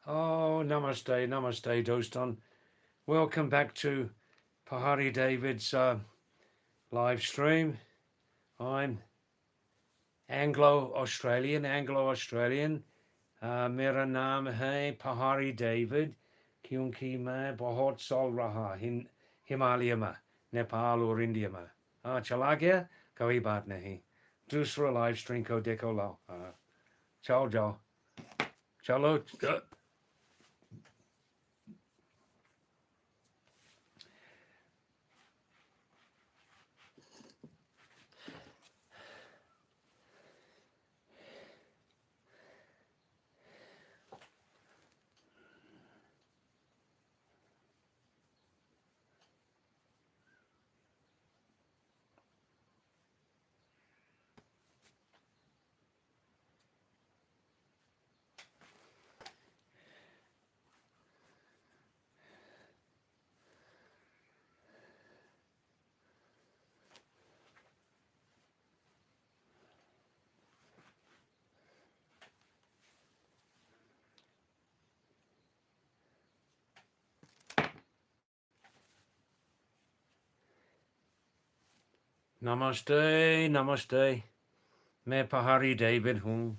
Oh, namaste, namaste, Doston. Welcome back to Pahadi David's live stream. I'm Anglo-Australian. मेरा नाम है Pahari David, क्योंकि मैं बहुत साल रहा हिमालय में, नेपाल और इंडिया में. चला गया, कोई बात नहीं. दूसरा लाइव स्ट्रीम को देखो लो. चलो जाओ, चलो. Namaste, namaste. मैं Pahari David हूँ.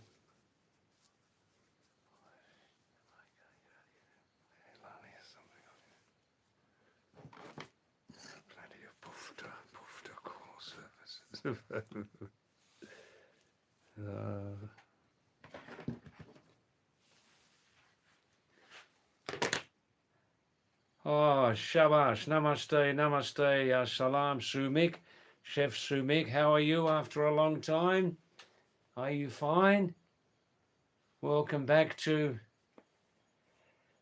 Plenty of poofter call services. Oh, shabash, namaste, salam, Sumik, Chef Sumik. How are you after a long time? Are you fine? Welcome back to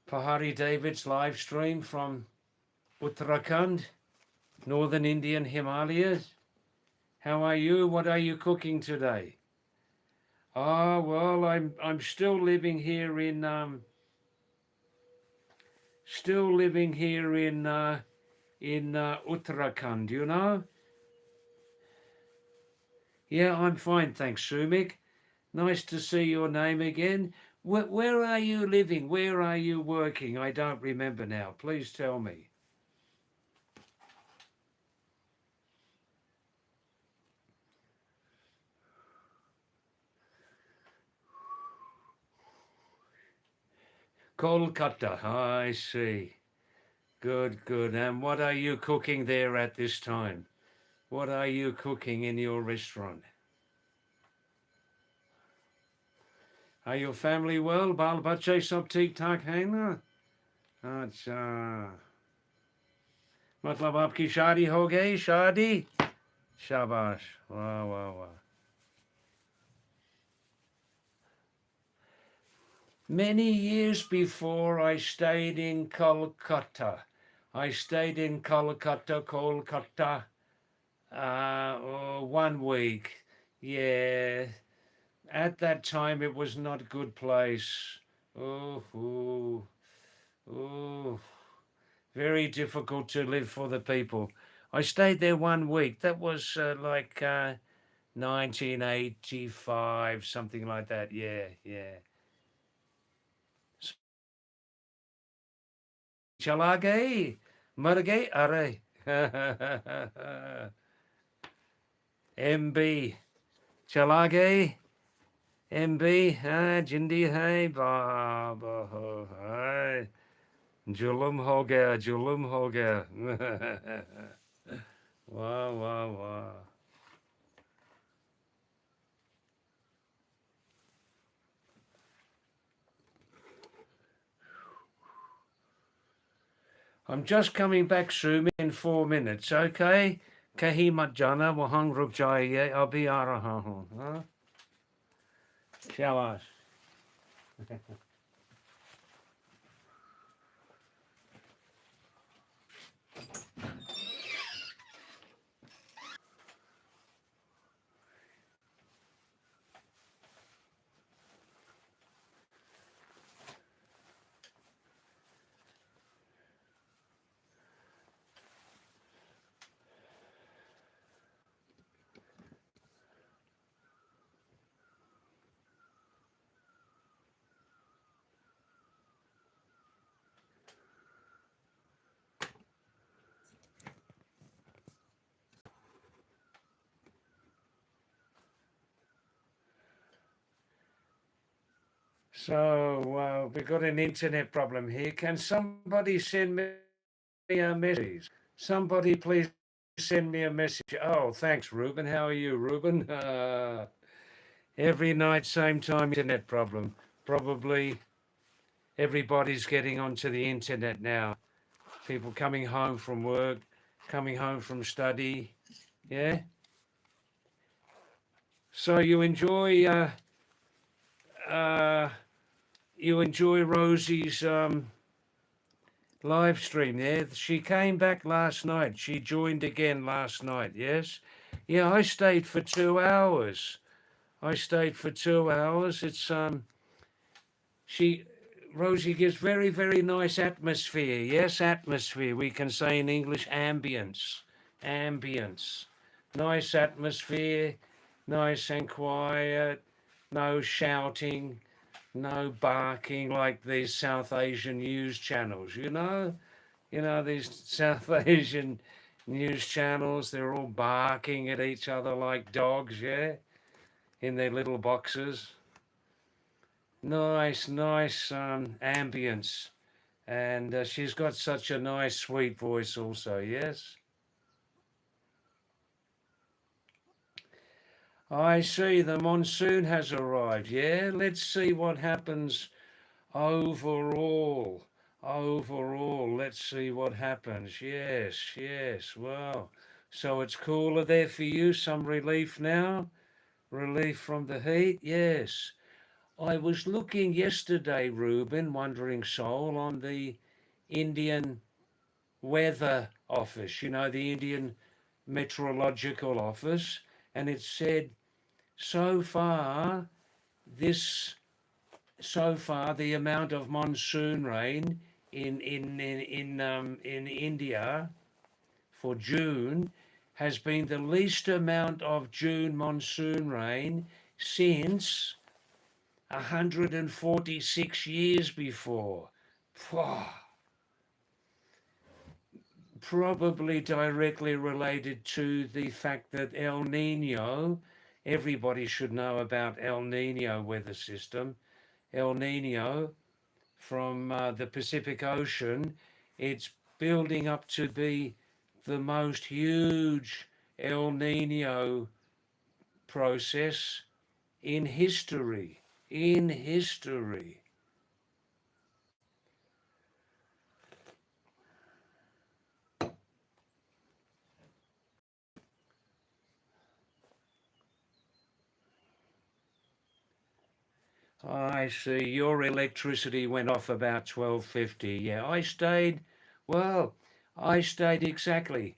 Pahari David's live stream from Uttarakhand, Northern Indian Himalayas. How are you? What are you cooking today? Well, I'm still living here in Uttarakhand. You know? Yeah, I'm fine, thanks, Sumik. Nice to see your name again. Where are you living? Where are you working? I don't remember now. Please tell me. Kolkata. I see. Good, good. And what are you cooking there at this time? What are you cooking in your restaurant? Are your family well? बाल बच्चे सब ठीक ठाक हैं ना? अच्छा. मतलब आपकी शादी हो गई? शादी? शाबाश. वाह, वाह, वाह. Many years before, I stayed in Kolkata. Kolkata, 1 week. Yeah, at that time it was not a good place. Oh, oh, oh, very difficult to live for the people. I stayed there 1 week. That was 1985, something like that. Yeah, yeah. चला गई, मर गई, अरे. MB चला गई, MB है, जिंदी है, बाबा हो, हाय, जुल्म हो गया, जुल्म हो गया. वाह, वाह, वाह. I'm just coming back soon in 4 minutes, okay? कहीं मत जाना, वहाँ रुक जाइए, अभी आ रहा हूँ, हाँ? शाबाश. So we've got an internet problem here. Can somebody send me a message? Somebody please send me a message. Oh, thanks, Ruben. How are you, Ruben? Every night, same time, internet problem. Probably everybody's getting onto the internet now. People coming home from work, coming home from study. Yeah. So uh, you enjoy Rosie's live stream, yeah? She came back last night. She joined again last night, yes? Yeah, I stayed for 2 hours. I stayed for 2 hours. She Rosie gives very, very nice atmosphere. Yes, atmosphere. We can say in English ambience. Ambience. Nice atmosphere, nice and quiet, no shouting, no barking like these South Asian news channels, you know? You know, these South Asian news channels, they're all barking at each other like dogs, yeah? In their little boxes. Nice, nice ambience. And she's got such a nice, sweet voice also, yes? I see the monsoon has arrived, yeah? Let's see what happens overall. Overall, let's see what happens. Yes, yes, well. So it's cooler there for you, some relief now? Relief from the heat? Yes. I was looking yesterday, Ruben, Wandering Soul, on the Indian Weather Office, you know, the Indian Meteorological Office, and it said so far, this so far the amount of monsoon rain in India for June has been the least amount of June monsoon rain since 146 years before. Phew. Probably directly related to the fact that El Nino, everybody should know about El Nino weather system. El Nino from the Pacific Ocean, it's building up to be the most huge El Nino process in history. In history. I see. Your electricity went off about 12:50. Yeah, well, I stayed exactly.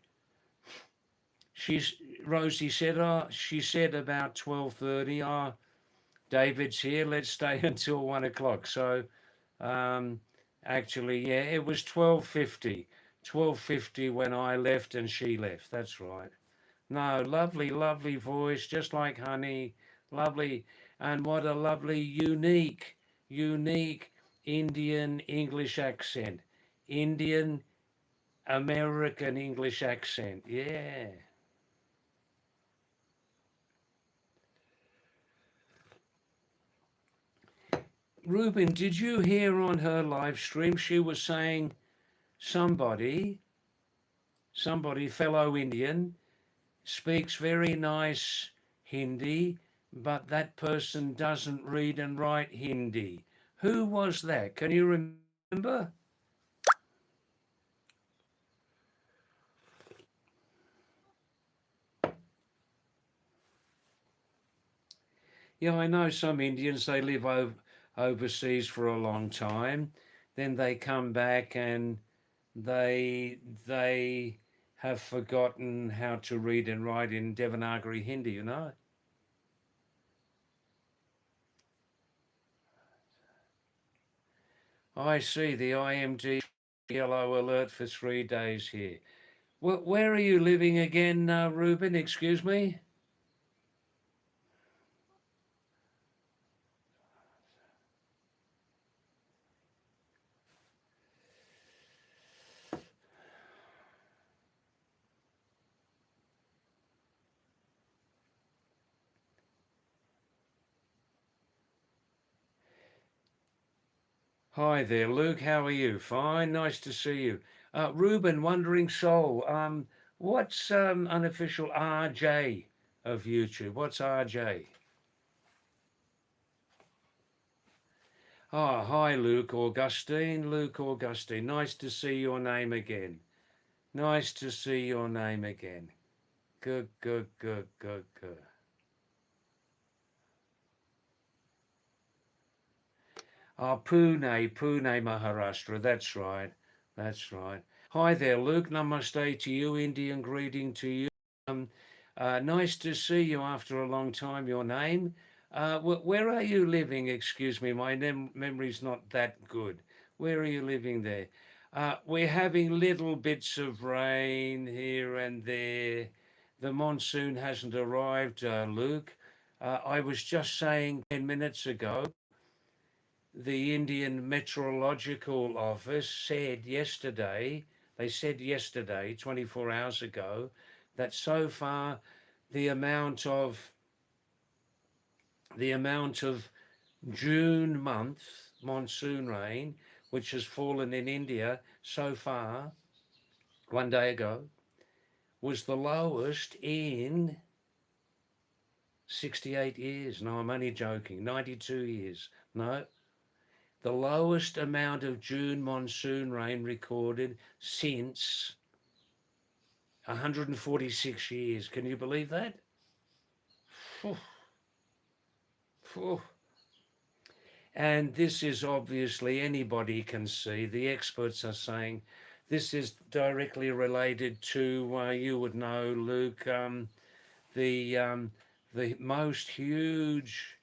She's Rosie said, she said about 12:30. David's here. Let's stay until 1 o'clock. So, um, actually, yeah, it was 12:50. 12:50 when I left and she left. That's right. No, lovely, lovely voice, just like honey. Lovely. And what a lovely, unique Indian English accent. Indian American English accent. Yeah. Ruben, did you hear on her live stream she was saying somebody, fellow Indian, speaks very nice Hindi, but that person doesn't read and write Hindi. Who was that? Can you remember? Yeah, I know some Indians, they live overseas for a long time. Then they come back and they have forgotten how to read and write in Devanagari Hindi, you know? I see the IMD yellow alert for 3 days here. Where are you living again, Ruben? Excuse me? Hi there, Luke. How are you? Fine. Nice to see you. Ruben, Wandering Soul. What's unofficial RJ of YouTube? What's RJ? Oh, hi, Luke Augustine. Luke Augustine. Nice to see your name again. Nice to see your name again. Good, good, good, good, good. Pune, Maharashtra. That's right. That's right. Hi there, Luke. Namaste to you. Indian greeting to you. Um, nice to see you after a long time. Your name? Where are you living? Excuse me, my memory's not that good. Where are you living there? We're having little bits of rain here and there. The monsoon hasn't arrived, Luke. I was just saying 10 minutes ago the Indian Meteorological Office said yesterday, 24 hours ago, that so far the amount of June month monsoon rain, which has fallen in India so far, one day ago, was the lowest in 68 years. No, I'm only joking. 92 years. No, the lowest amount of June monsoon rain recorded since 146 years. Can you believe that? Phew, phew. And this is obviously anybody can see. The experts are saying this is directly related to, you would know, Luke, the most huge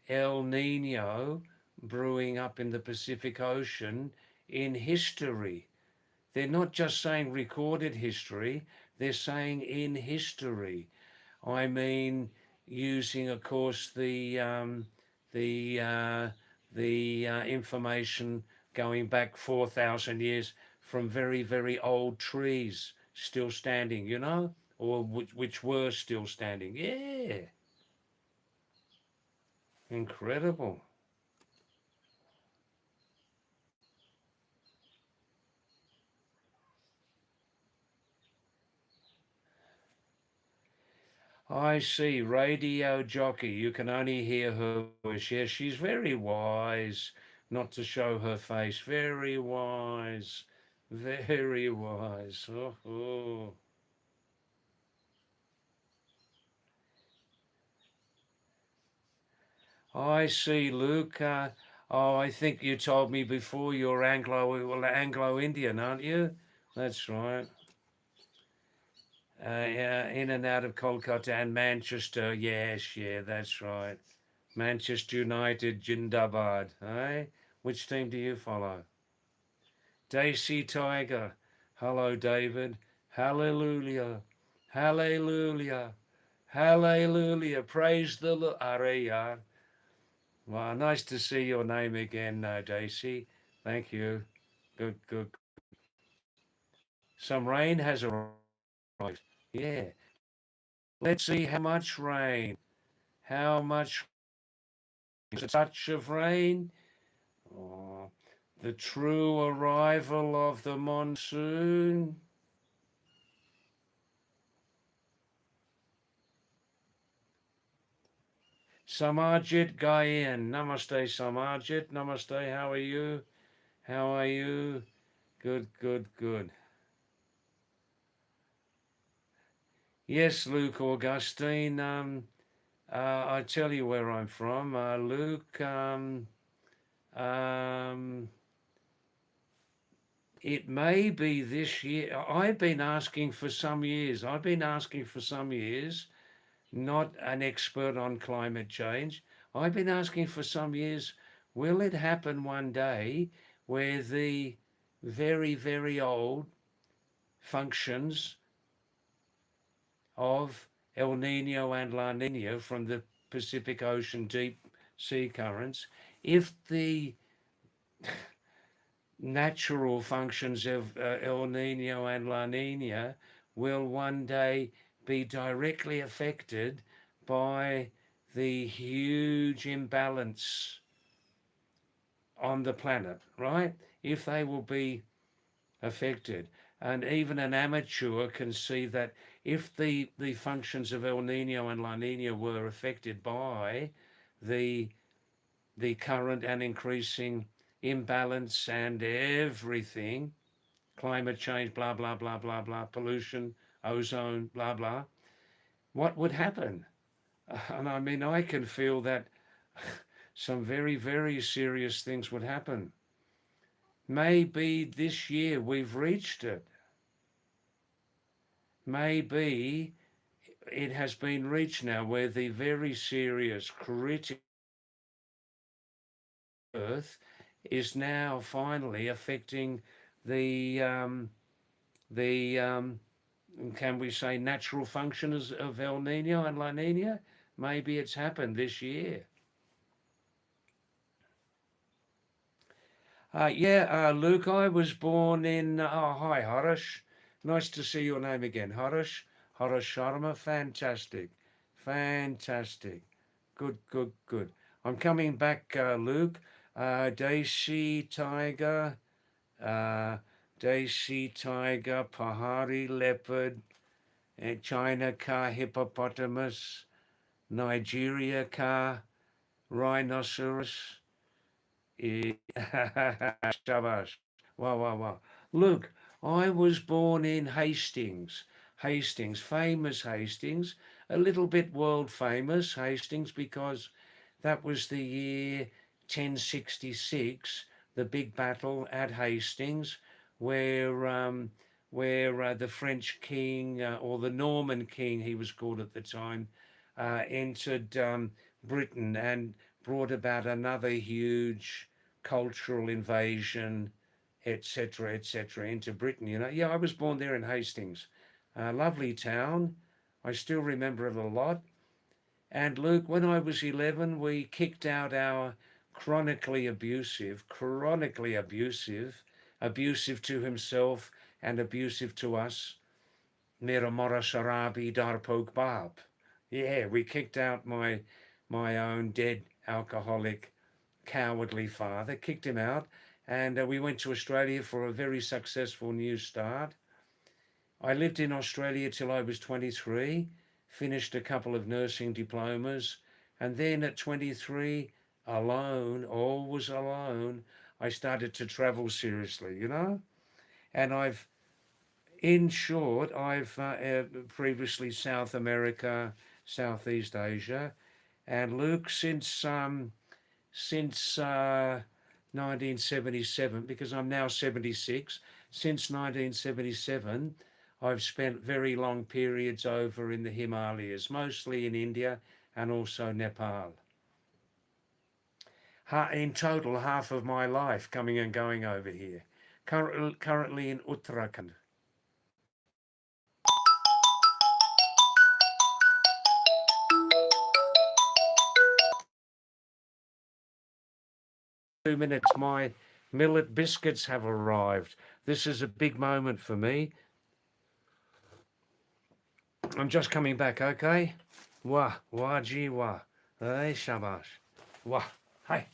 El Nino brewing up in the Pacific Ocean in history. They're not just saying recorded history, they're saying in history. I mean, using, of course, the information going back 4,000 years from very, very old trees still standing, or which were still standing. Yeah, incredible. I see. Radio jockey. You can only hear her voice. Yes, she's very wise not to show her face. Very wise. Very wise. Oh, oh. I see, Luke. I think you told me before you're Anglo-Indian, aren't you? That's right. Yeah, in and out of Kolkata and Manchester. Yes, yeah, that's right. Manchester United, Jindabad. Eh? Which team do you follow? Daisy Tiger. Hello, David. Hallelujah. Hallelujah. Hallelujah. Praise the Lord. Are. Well, nice to see your name again, Daisy. Thank you. Good, good. Some rain has arrived. Yeah. Let's see how much rain. How much is a touch of rain? Oh, the true arrival of the monsoon. Samarjit Gayan. Namaste, Samarjit. Namaste. How are you? How are you? Good, good, good. Yes, Luke Augustine. I tell you where I'm from, Luke. Um, it may be this year. I've been asking for some years. Not an expert on climate change. I've been asking for some years, will it happen one day where the very, very old functions of El Nino and La Nina from the Pacific Ocean deep sea currents, if the natural functions of El Nino and La Nina will one day be directly affected by the huge imbalance on the planet, right? If they will be affected. And even an amateur can see that if the functions of El Nino and La Nina were affected by the current and increasing imbalance and everything, climate change, blah, blah, blah, blah, blah, pollution, ozone, blah, blah, what would happen? And I mean, I can feel that some very, very serious things would happen. Maybe this year we've reached it. Maybe it has been reached now where the very serious critical Earth is now finally affecting the the can we say natural functions of El Nino and La Nina? Maybe it's happened this year. Luke, I was born in, hi, Harish. Nice to see your name again, Harish. Harish Sharma, fantastic. Fantastic. Good, good, good. I'm coming back, Luke. Desi Tiger, uh, Desi Tiger, Pahari Leopard, China Car Hippopotamus, Nigeria Car Rhinoceros, Shabash. Wow, wow, wow. Look, I was born in Hastings. Hastings, famous Hastings, a little bit world famous Hastings because that was the year 1066, the big battle at Hastings, where the French king or the Norman king, he was called at the time, entered Britain and brought about another huge cultural invasion, etc., into Britain. You know, yeah, I was born there in Hastings, a lovely town. I still remember it a lot. And Luke, when I was 11, we kicked out our chronically abusive to himself and abusive to us, Miramora Sharabi Darpok Bab. Yeah, we kicked out my own dead alcoholic cowardly father, kicked him out, and we went to Australia for a very successful new start. I lived in Australia till I was 23, finished a couple of nursing diplomas, and then at 23, alone, always alone, I started to travel seriously, you know? And in short, I've previously South America, Southeast Asia, and Luke, since 1977, because I'm now 76, since 1977, I've spent very long periods over in the Himalayas, mostly in India and also Nepal. In total, half of my life coming and going over here. Currently in Uttarakhand. 2 minutes, my millet biscuits have arrived. This is a big moment for me. I'm just coming back, okay? Wah, wah, gee, wah. Hey, shabash. Wah, hey.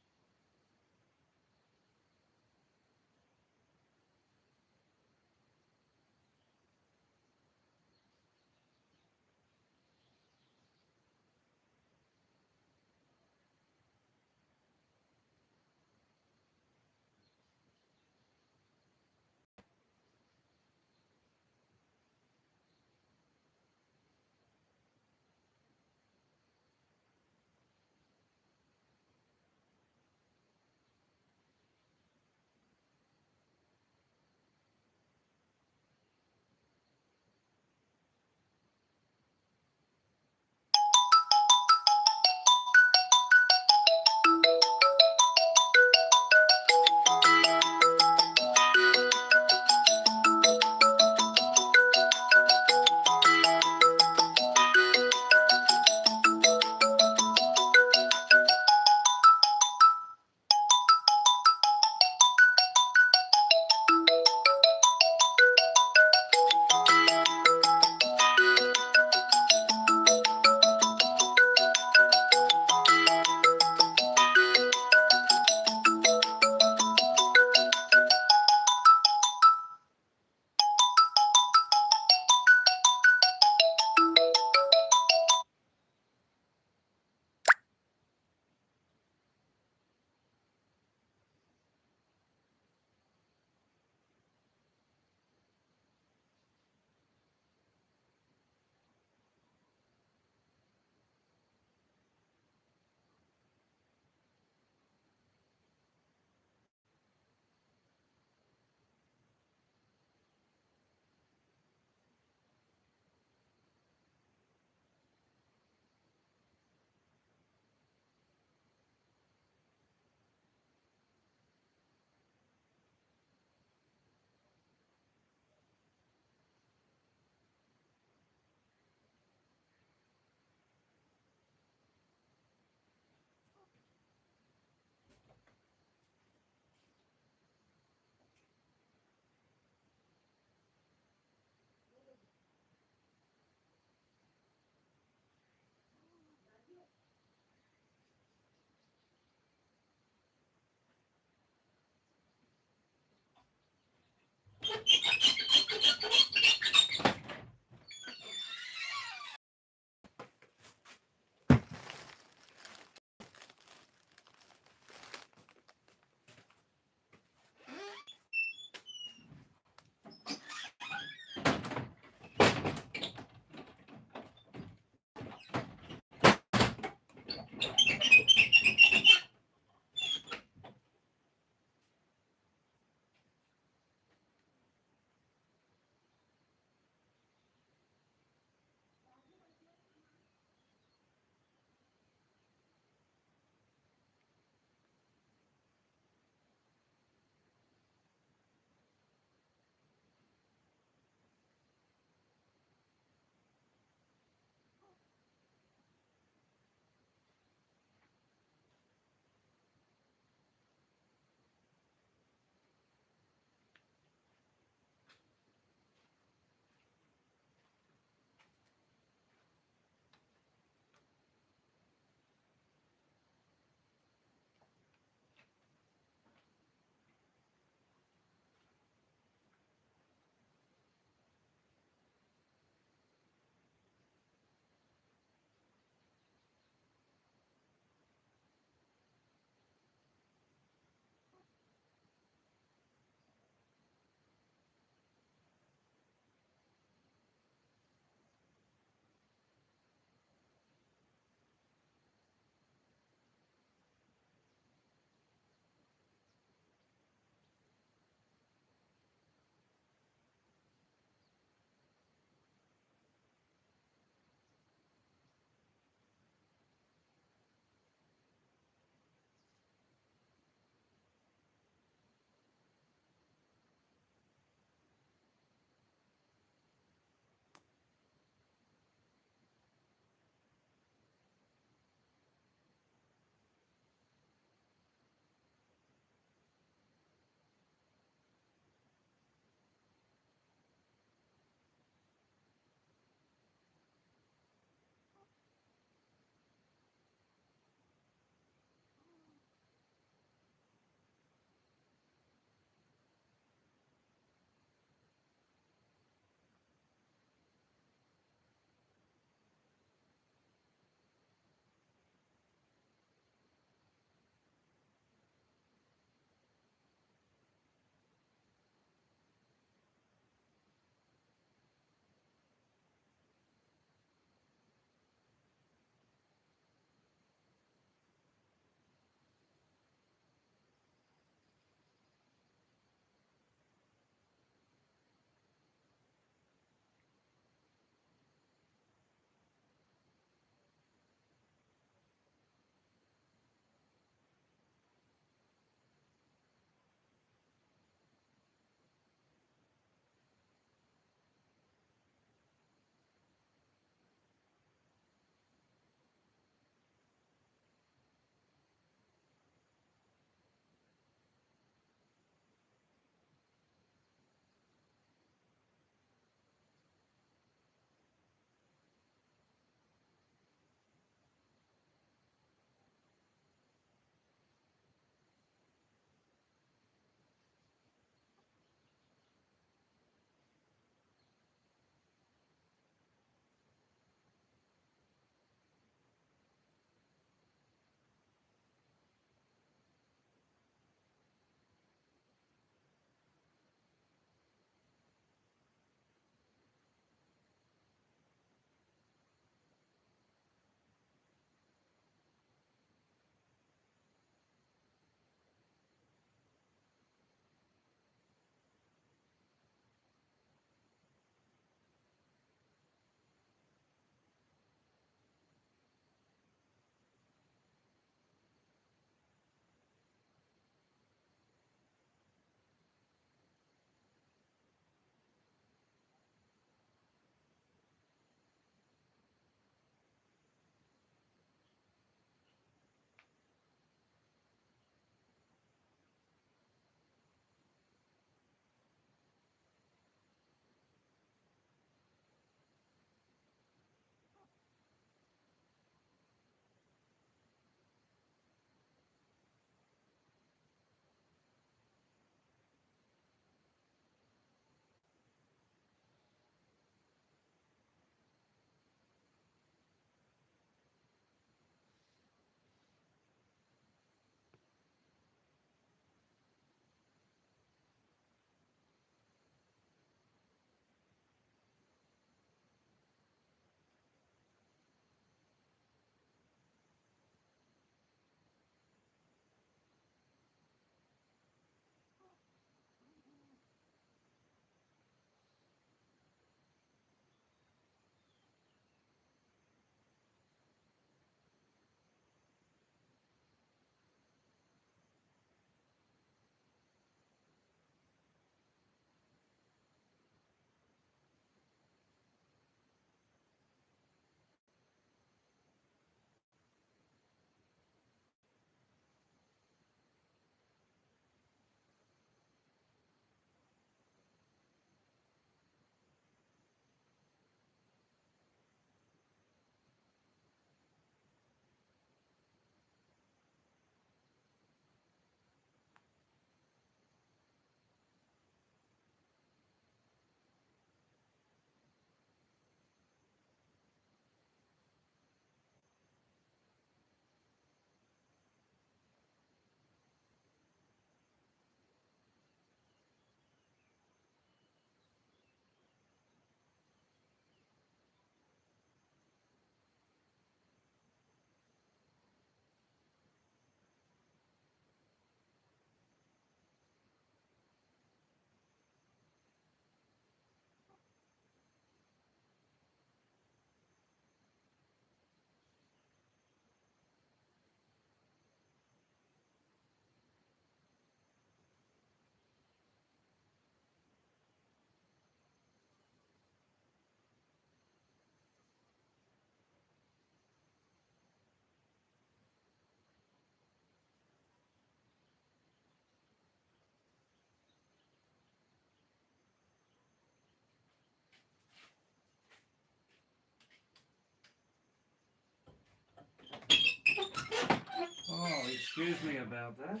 excuse me about that.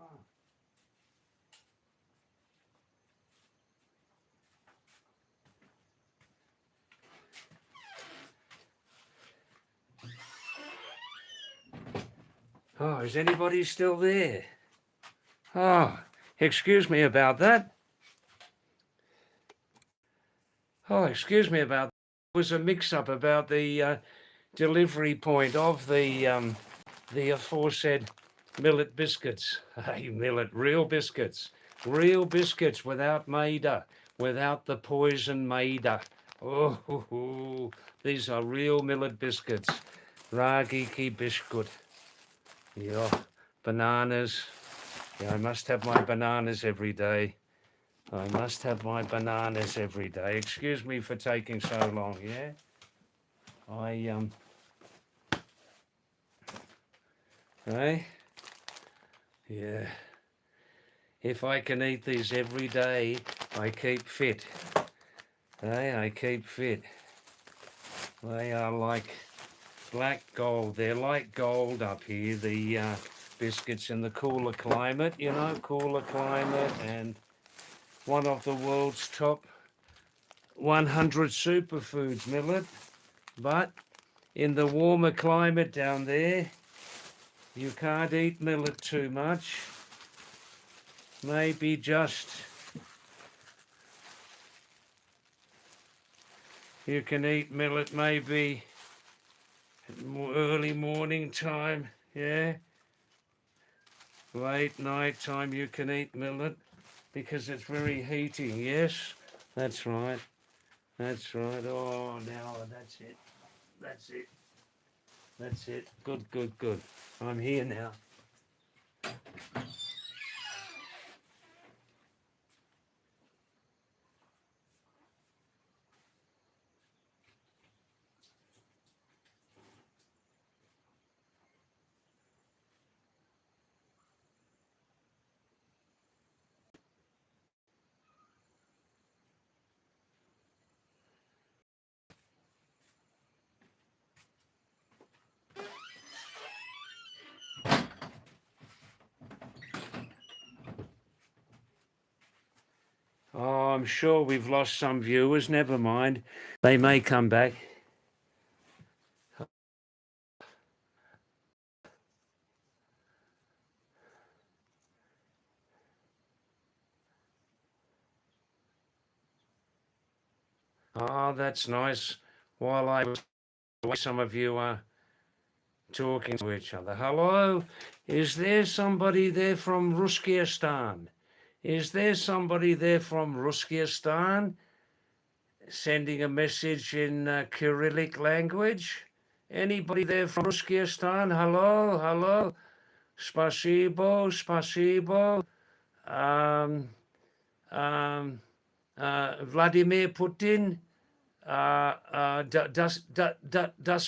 Oh. Oh, is anybody still there? Oh, excuse me about that. Oh, excuse me about that. It was a mix-up about the delivery point of the aforesaid millet biscuits. Hey, millet, real biscuits without maida, without the poison maida. Oh, these are real millet biscuits. Ragi ki biscuit. Yeah, bananas. Yeah, I must have my bananas every day. I must have my bananas every day. Excuse me for taking so long, yeah? Hey? Yeah. If I can eat these every day, I keep fit. Hey, I keep fit. They are like black gold. They're like gold up here, the biscuits in the cooler climate, you know, cooler climate, and one of the world's top 100 superfoods, millet. But in the warmer climate down there, you can't eat millet too much. Maybe just, you can eat millet maybe early morning time, yeah? Late night time you can eat millet because it's very heating, yes? That's right. That's right. Oh, now that's it. That's it. That's it. Good, good, good. I'm here now. Oh, I'm sure we've lost some viewers. Never mind. They may come back. Oh, that's nice. While I was away, some of you are talking to each other. Hello? Is there somebody there from Ruskistan? Is there somebody there from Ruskistan sending a message in Cyrillic language? Anybody there from Ruskistan? Hello? Hello? Spasibo? Spasibo? Um, Vladimir Putin? Das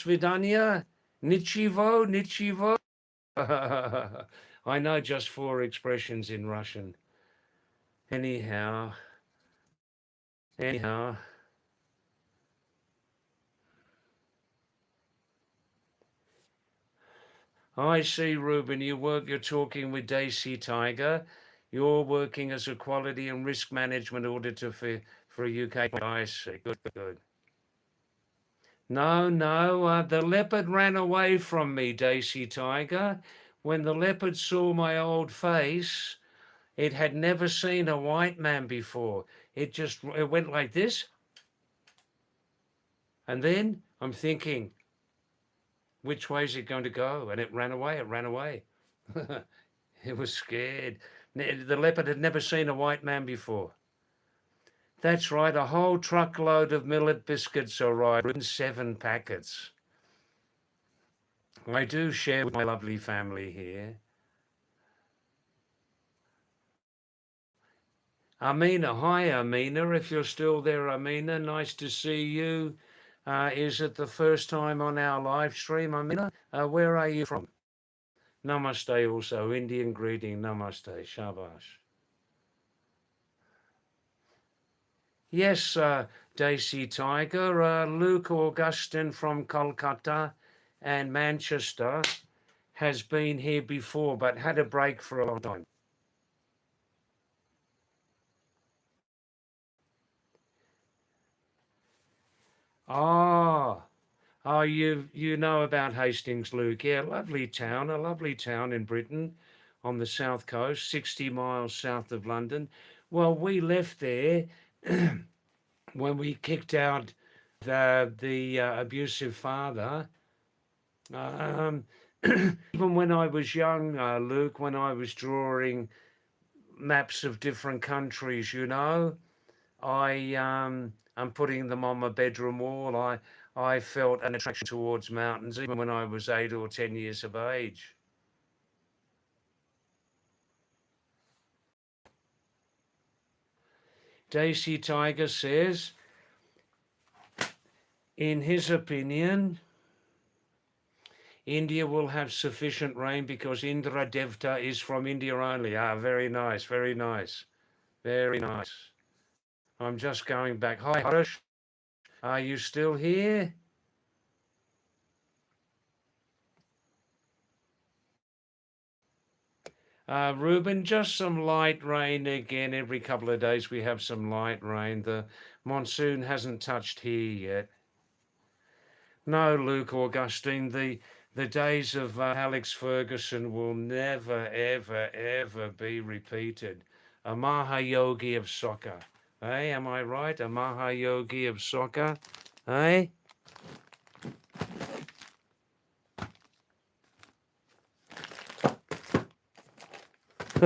Vidania? Nichivo? Nichivo? I know just 4 expressions in Russian. Anyhow, I see, Ruben, you're talking with Daisy Tiger. You're working as a quality and risk management auditor for a UK. I see. Good, good. No, the leopard ran away from me, Daisy Tiger. When the leopard saw my old face, it had never seen a white man before. It went like this. And then I'm thinking, which way is it going to go? And it ran away. It was scared. The leopard had never seen a white man before. That's right, a whole truckload of millet biscuits arrived in 7 packets. I do share with my lovely family here. Amina, hi Amina, if you're still there, Amina, nice to see you. Is it the first time on our live stream, Amina? Where are you from? Namaste also, Indian greeting, namaste, shabash. Yes, Daisy Tiger, Luke Augustin from Kolkata and Manchester. has been here before but had a break for a long time. Ah, you know about Hastings, Luke. Yeah, lovely town, a lovely town in Britain on the south coast, 60 miles south of London. Well, we left there when we kicked out the abusive father. Um, even when I was young, Luke, when I was drawing maps of different countries, I'm putting them on my bedroom wall. I felt an attraction towards mountains even when I was 8 or 10 years of age. Daisy Tiger says, in his opinion, India will have sufficient rain because Indra Devta is from India only. Ah, very nice, very nice, very nice. I'm just going back. Hi, Harish. Are you still here? Ruben, just some light rain again. Every couple of days we have some light rain. The monsoon hasn't touched here yet. No, Luke Augustine, the days of Alex Ferguson will never, ever, ever be repeated. A Mahayogi of soccer. Hey, am I right? A Mahayogi of soccer. Hey?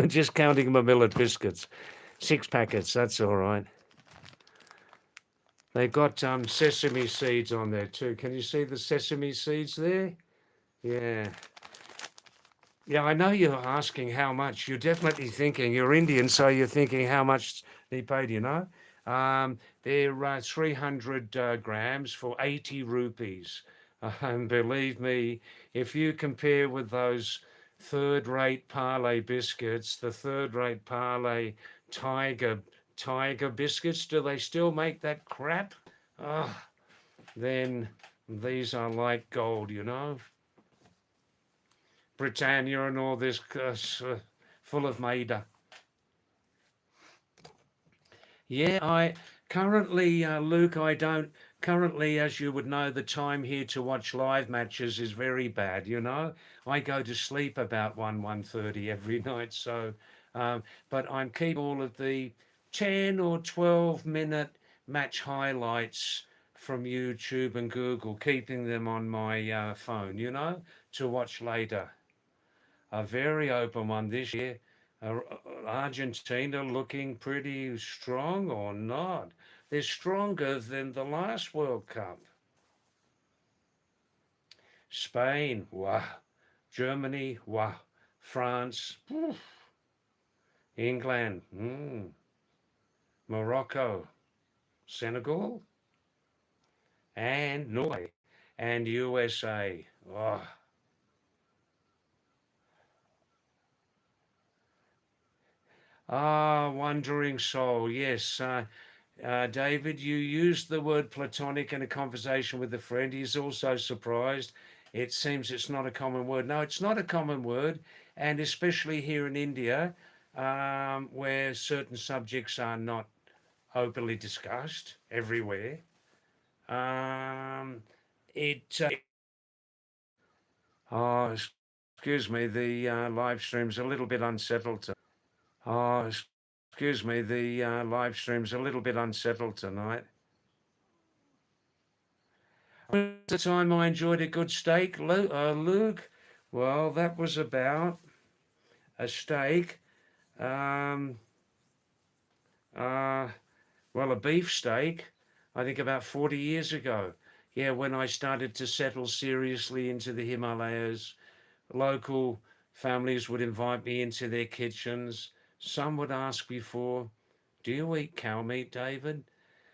Just counting my millet biscuits. 6 packets, that's all right. They've got sesame seeds on there too. Can you see the sesame seeds there? Yeah. Yeah, I know you're asking how much. You're definitely thinking, you're Indian, so you're thinking how much they paid, They're 300 grams for 80 rupees. And believe me, if you compare with those third-rate Parle biscuits, the third-rate Parle Tiger biscuits, do they still make that crap? Oh, then these are like gold. Britannia and all this full of maida. Yeah, I currently, Luke, I don't currently, as you would know, the time here to watch live matches is very bad. I go to sleep about 1:30 every night, so but I'm keep all of the 10 or 12 minute match highlights from YouTube and Google, keeping them on my phone, to watch later. A very open one this year. Argentina looking pretty strong or not? They're stronger than the last World Cup. Spain, wow. Germany, wow. France, England, Morocco, Senegal, and Norway, and USA. Oh. Ah, wandering soul. Yes, David, you used the word platonic in a conversation with a friend. He's also surprised. It seems it's not a common word. No, it's not a common word, and especially here in India, where certain subjects are not openly discussed everywhere. Um, it. Oh, excuse me. The live stream's a little bit unsettled. Oh, excuse me. The live stream's a little bit unsettled tonight. The time I enjoyed a good steak, Luke. Well, that was about a steak. Um, uh, well, a beef steak. I think about 40 years ago. Yeah, when I started to settle seriously into the Himalayas, local families would invite me into their kitchens. Some would ask before, "Do you eat cow meat, David?"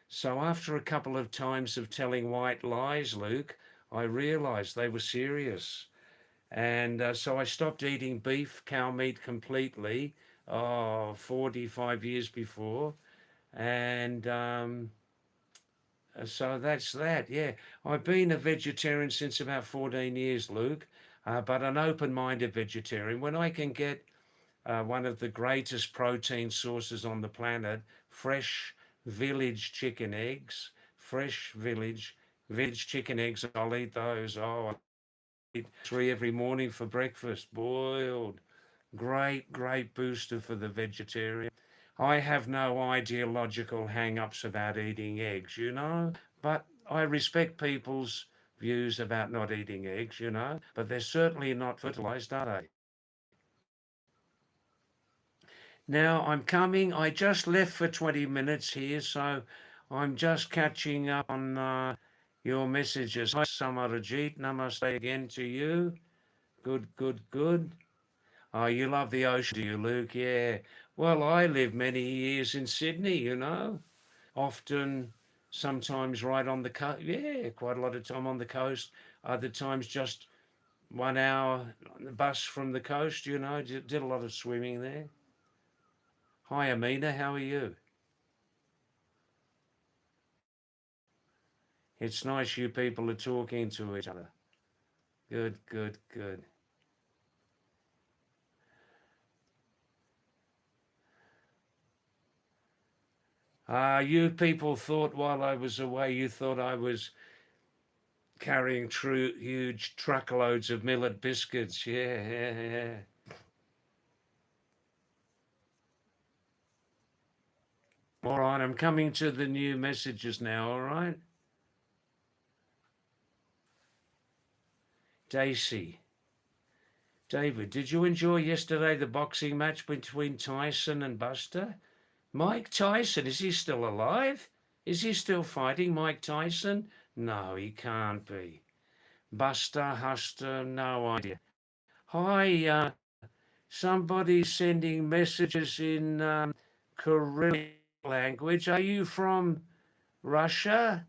So after a couple of times of telling white lies, Luke, I realized they were serious. And so I stopped eating beef, cow meat completely, 45 years before. And so that's that, yeah. I've been a vegetarian since about 14 years, Luke. but an open-minded vegetarian. When I can get one of the greatest protein sources on the planet, fresh village chicken eggs, fresh village chicken eggs, I'll eat those. Oh, I'll eat 3 every morning for breakfast, boiled. Great booster for the vegetarian. I have no ideological hang-ups about eating eggs, but I respect people's views about not eating eggs, but they're certainly not fertilized, are they? Now I'm coming. I just left for 20 minutes here, so I'm just catching up on your messages. Hi, Samarajit. Namaste again to you. Good. Oh, you love the ocean, do you, Luke? Yeah. Well, I lived many years in Sydney, often, sometimes right on the coast. Yeah, quite a lot of time on the coast. Other times just 1 hour on the bus from the coast, did a lot of swimming there. Hi, Amina, how are you? It's nice you people are talking to each other. Good. You people thought while I was away, you thought I was carrying huge truckloads of millet biscuits. Yeah. All right, I'm coming to the new messages now, all right? Daisy. David, did you enjoy yesterday the boxing match between Tyson and Buster? Mike Tyson, is he still alive? Is he still fighting, Mike Tyson? No, he can't be. Buster, Huster, no idea. Hi, somebody sending messages in Cyrillic language. Are you from Russia?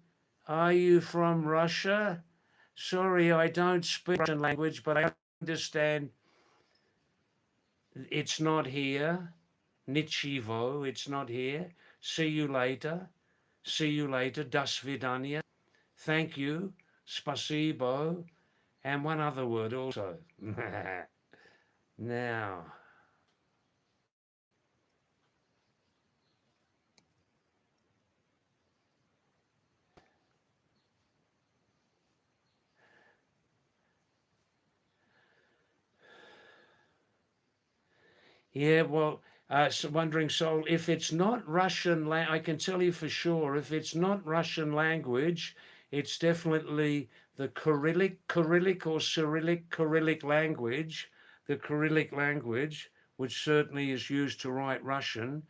Are you from Russia? Sorry, I don't speak Russian language, but I understand it's not here. Nichivo, it's not here. See you later. See you later. Das svidaniya. Thank you. Spasibo. And one other word also. Now, yeah, well, wondering soul, if it's not Russian, I can tell you for sure, if it's not Russian language, it's definitely the Cyrillic or Cyrillic language, the Cyrillic language, which certainly is used to write Russian.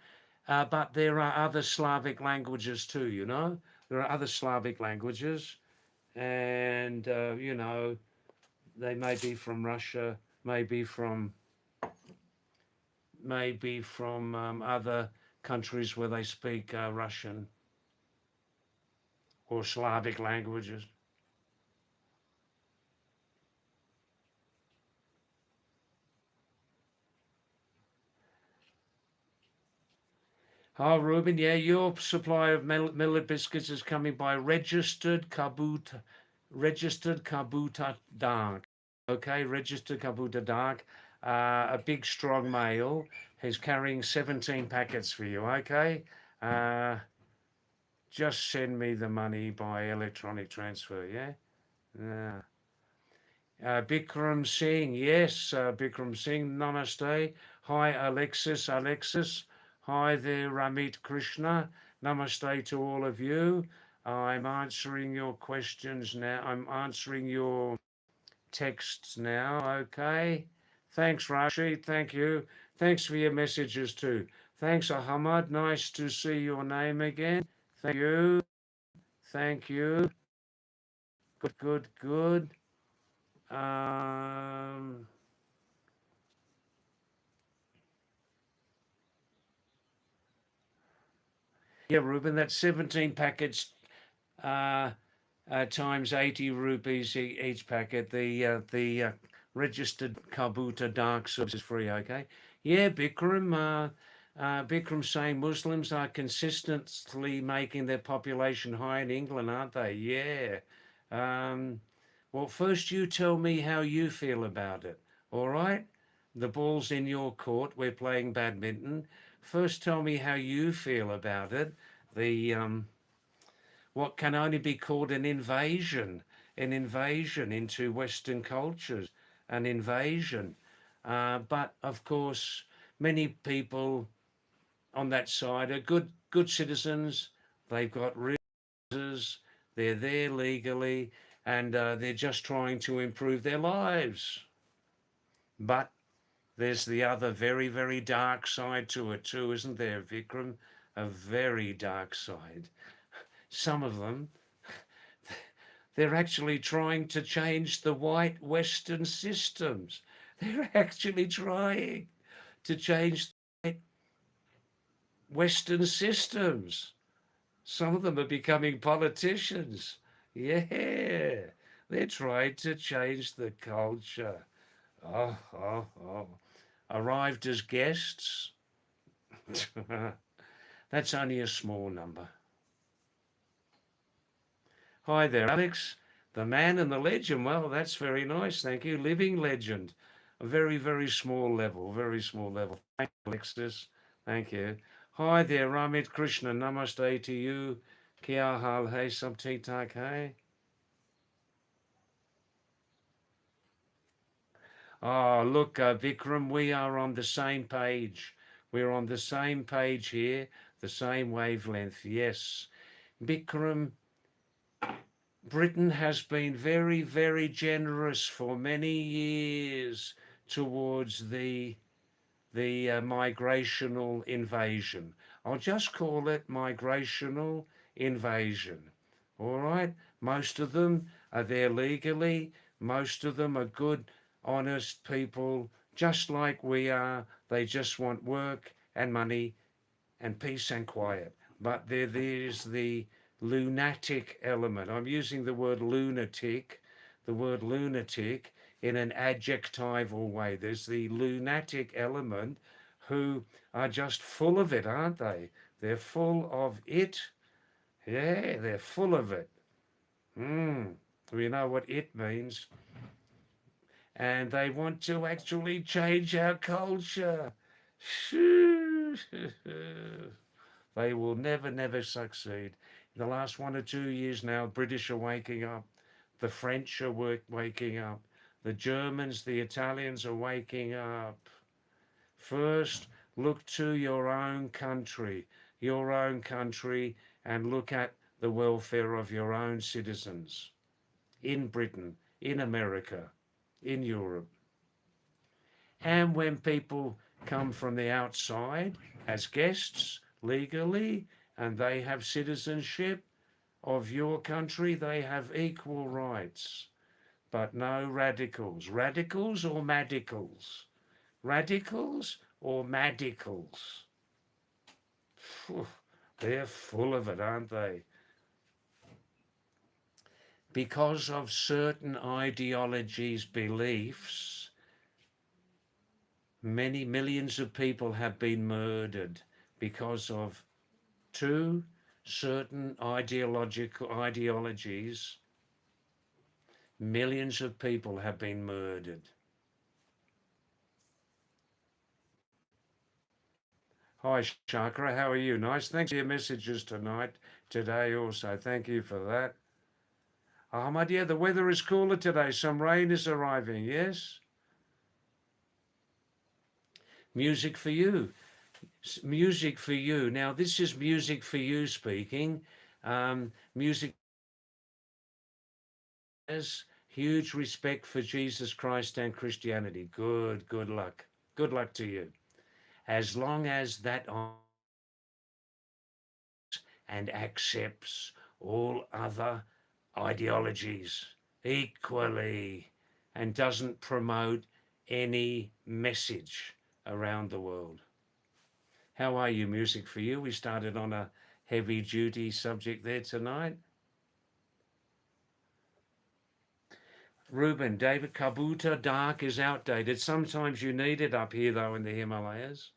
But there are other Slavic languages too, There are other Slavic languages, and, they may be from Russia, maybe from other countries where they speak Russian or Slavic languages. Oh, Ruben, yeah, your supply of millet biscuits is coming by registered Kabuta Dark. Okay, registered Kabuta Dark. A big strong male is carrying 17 packets for you. Okay, just send me the money by electronic transfer. Yeah. Yeah. Bikram Singh, yes, Bikram Singh, namaste. Hi, Alexis. Hi there, Ramit Krishna. Namaste to all of you. I'm answering your questions now. I'm answering your texts now, okay? Thanks, Rashid. Thank you. Thanks for your messages too. Thanks, Ahmad. Nice to see your name again. Thank you. Thank you. Good. Um, yeah, Ruben, that's 17 packets uh, times 80 rupees each packet. The registered Kabuta dark subs is free, okay? Yeah, Bikram saying Muslims are consistently making their population high in England, aren't they? Yeah. Um, Well, first you tell me how you feel about it, all right? The ball's in your court. We're playing badminton. First, tell me how you feel about it. The what can only be called an invasion into Western cultures, an invasion. But of course, many people on that side are good citizens. They've got visas. They're there legally, and they're just trying to improve their lives. But there's the other very dark side to it too, isn't there, Vikram? A very dark side. Some of them, they're actually trying to change the white Western systems. They're actually trying to change the white Western systems. Some of them are becoming politicians. Yeah, they're trying to change the culture. Oh. Arrived as guests. That's only a small number. Hi there, Alex. The man and the legend. Well, that's very nice. Thank you. Living legend. A very small level. Very small level. Thank you, Alexis. Thank you. Hi there, Ramit Krishna. Namaste to you. Kya hal hai? Sab theek thak hai? Oh, look, Vikram, we are on the same page. We're on the same page here, the same wavelength. Yes. Vikram, Britain has been very generous for many years towards the migrational invasion. I'll just call it migrational invasion. All right? Most of them are there legally. Most of them are good, honest people, just like we are. They just want work and money and peace and quiet. But there's the lunatic element. I'm using the word lunatic in an adjectival way. There's the lunatic element who are just full of it, aren't they? They're full of it. Yeah, they're full of it. We know what it means. And they want to actually change our culture. They will never succeed. In the last 1 or 2 years now, British are waking up. The French are waking up. The Germans, the Italians are waking up. First, look to your own country, and look at the welfare of your own citizens in Britain, in America, in Europe. And when people come from the outside as guests legally and they have citizenship of your country, they have equal rights. But no radicals. Radicals or madicals? Radicals or madicals? They're full of it, aren't they? Because of certain ideologies, beliefs, many millions of people have been murdered because of two certain ideologies. Millions of people have been murdered. Hi Chakra, how are you? Nice. Thanks for your messages today also. Thank you for that. Ahmad, yeah, the weather is cooler today. Some rain is arriving, yes? Music for you. Music for you. Now, this is music for you speaking. Music has huge respect for Jesus Christ and Christianity. Good luck. Good luck to you. As long as that and accepts all other ideologies equally and doesn't promote any message around the world. How are you, music for you? We started on a heavy duty subject there tonight. Ruben, David, Kabuta dark is outdated. Sometimes you need it up here though in the Himalayas.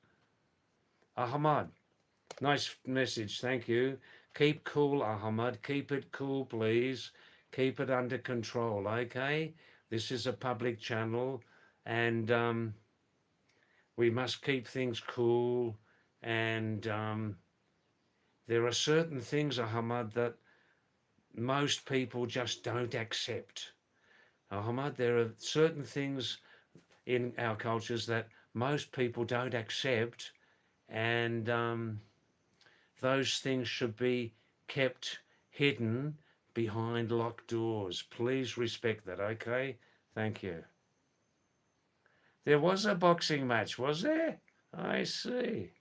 Ahmad, nice message, thank you. Keep cool, Ahmad. Keep it cool, please. Keep it under control, okay? This is a public channel, and we must keep things cool. And there are certain things, Ahmad, that most people just don't accept. Ahmad, there are certain things in our cultures that most people don't accept, and those things should be kept hidden behind locked doors. Please respect that, okay? Thank you. There was a boxing match, was there? I see.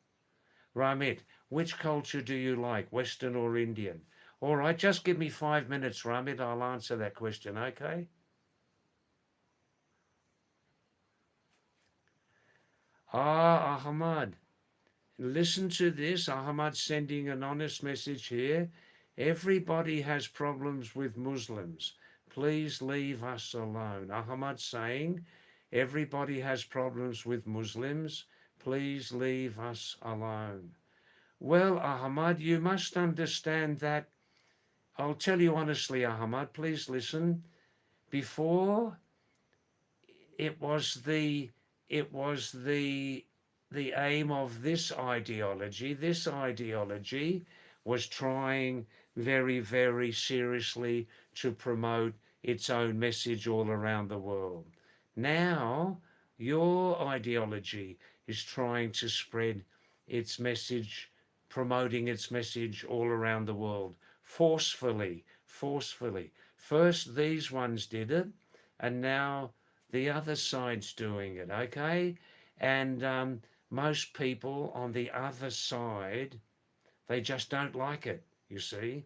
Ramit, which culture do you like, Western or Indian? All right, just give me 5 minutes, Ramit. I'll answer that question, okay? Ahmad, listen to this. Ahmad sending an honest message here. Everybody has problems with Muslims. Please leave us alone. Ahmad saying, everybody has problems with Muslims. Please leave us alone. Well, Ahmad, you must understand that. I'll tell you honestly, Ahmad, please listen. Before, it was the the aim of this ideology. This ideology was trying very, very seriously to promote its own message all around the world. Now, your ideology is trying to spread its message, promoting its message all around the world, forcefully, forcefully. First, these ones did it, and now the other side's doing it, okay? And most people on the other side, they just don't like it, you see.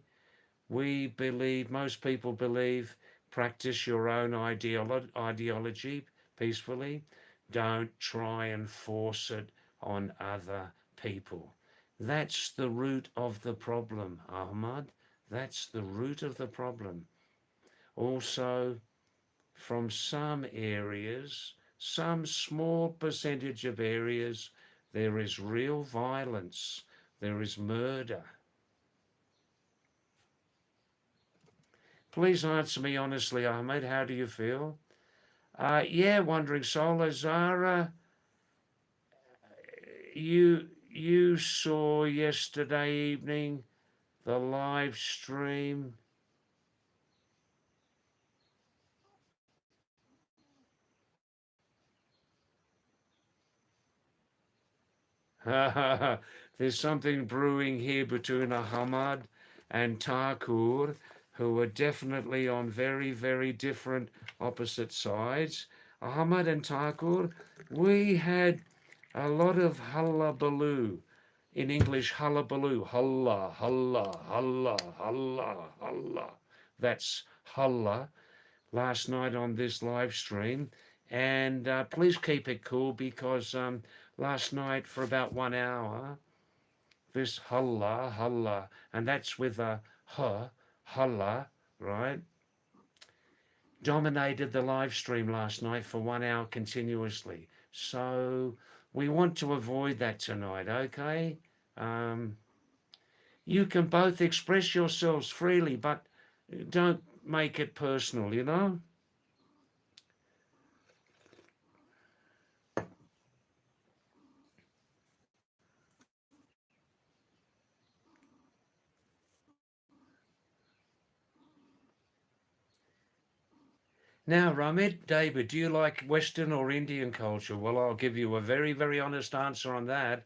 Most people believe, practice your own ideology peacefully. Don't try and force it on other people. That's the root of the problem, Ahmad. That's the root of the problem. Also, from some areas, some small percentage of areas, there is real violence, there is murder. Please answer me honestly, Ahmed. How do you feel? Yeah, Wandering Soul, Zara, you saw yesterday evening the live stream. There's something brewing here between Ahmad and Thakur, who are definitely on very, very different opposite sides. Ahmad and Thakur, we had a lot of hullabaloo. In English, hullabaloo. Hulla, hulla, hulla, hulla, hulla. That's hulla last night on this live stream. And please keep it cool because last night for about 1 hour, this hulla, hulla, and that's with a hulla, right? Dominated the live stream last night for 1 hour continuously. So we want to avoid that tonight, okay? You can both express yourselves freely, but don't make it personal, you know? Now, Ramit, David, do you like Western or Indian culture? Well, I'll give you a very, very honest answer on that.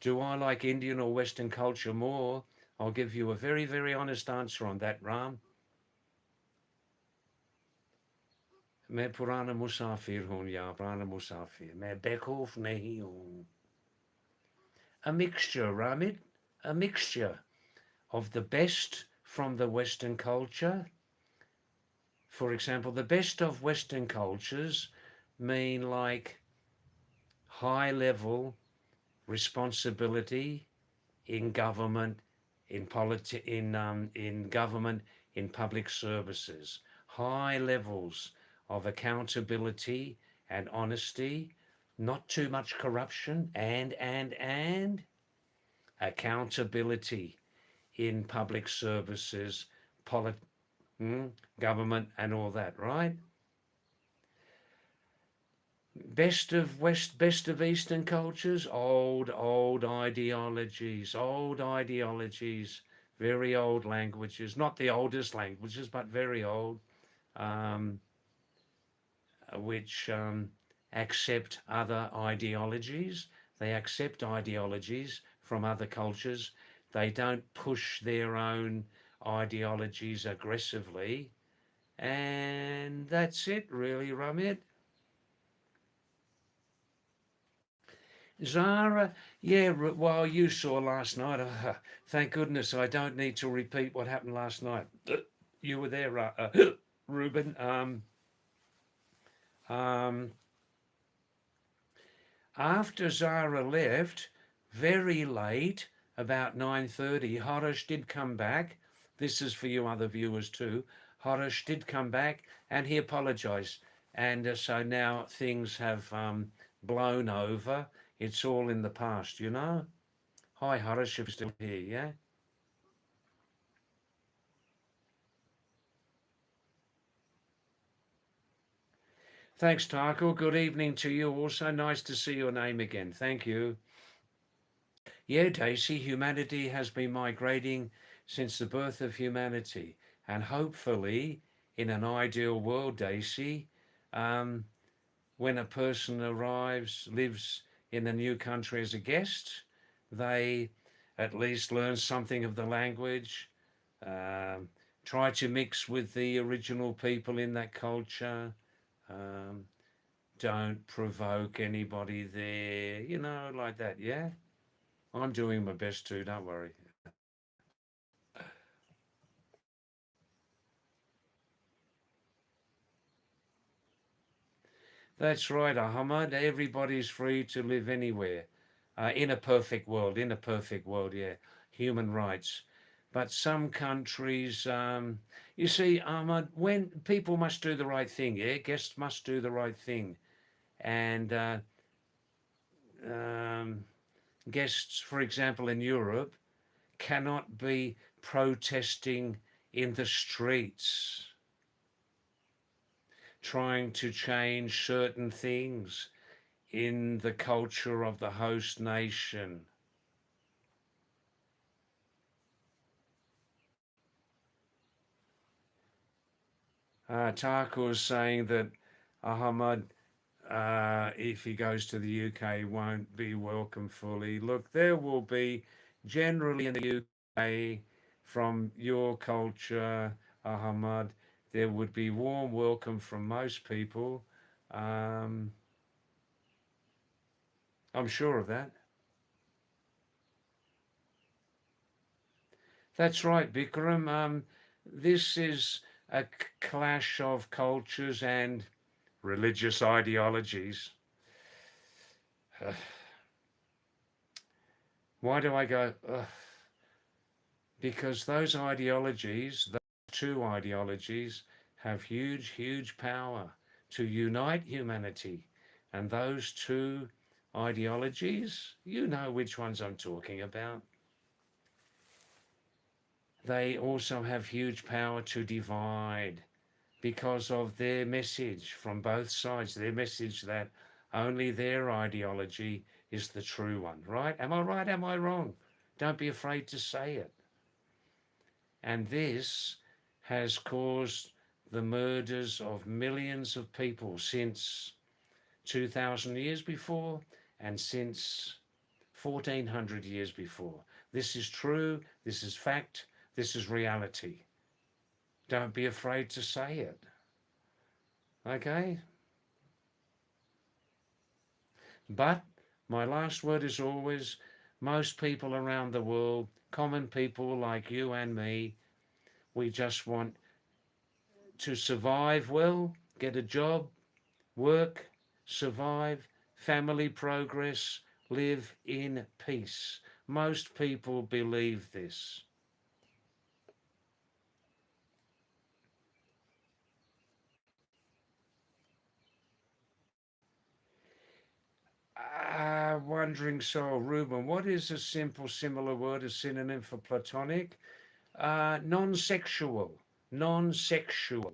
Do I like Indian or Western culture more? I'll give you a very, very honest answer on that, Ram. मैं पुराना मुसाफिर हूँ या पुराना मुसाफिर मैं बेवकूफ नहीं हूँ. A mixture, Ramit, a mixture of the best from the Western culture. For example, the best of Western cultures mean like high level responsibility in government, in government, in public services, high levels of accountability and honesty, not too much corruption, and accountability in public services, government and all that, right? Best of Eastern cultures, old ideologies, very old languages, not the oldest languages, but very old, um, which accept other ideologies. They accept ideologies from other cultures. They don't push their own ideologies aggressively. And that's it, really, Ramit. Zara, yeah, well, you saw last night. Thank goodness I don't need to repeat what happened last night. You were there, Ruben. Um, After Zara left, very late, about 9:30, Harish did come back. This is for you other viewers too. Harish did come back and he apologized. And so now things have blown over. It's all in the past, you know? Hi, Harish, if you're still here, yeah? Thanks, Tarkle. Good evening to you also. Nice to see your name again. Thank you. Yeah, Daisy, humanity has been migrating since the birth of humanity. And hopefully, in an ideal world, Daisy, um, when a person arrives, lives in a new country as a guest, they at least learn something of the language, um, try to mix with the original people in that culture, um, don't provoke anybody there, like that, yeah? I'm doing my best too, don't worry. That's right, Ahmad. Everybody's free to live anywhere. In a perfect world, yeah. Human rights. But some countries, you see, Ahmad, when people must do the right thing, yeah, guests must do the right thing. And um, guests, for example, in Europe, cannot be protesting in the streets, trying to change certain things in the culture of the host nation. Taka was saying that Ahmad, if he goes to the UK, won't be welcome fully. Look, there will be generally in the UK, from your culture, Ahmad, there would be warm welcome from most people. Um, I'm sure of that. That's right, Bikram. This is a clash of cultures and religious ideologies. Why do I go? Because those ideologies, those two ideologies, have huge power to unite humanity. And those two ideologies, you know which ones I'm talking about. They also have huge power to divide because of their message from both sides, their message that only their ideology is the true one, right? Am I right? Am I wrong? Don't be afraid to say it. And this has caused the murders of millions of people since 2,000 years before and since 1,400 years before. This is true, this is fact, this is reality. Don't be afraid to say it. Okay? But my last word is always most people around the world, common people like you and me, we just want to survive well, get a job, work, survive, family progress, live in peace. Most people believe this. Wandering soul, Reuben, what is a simple similar word, a synonym for platonic? Non sexual. non-sexual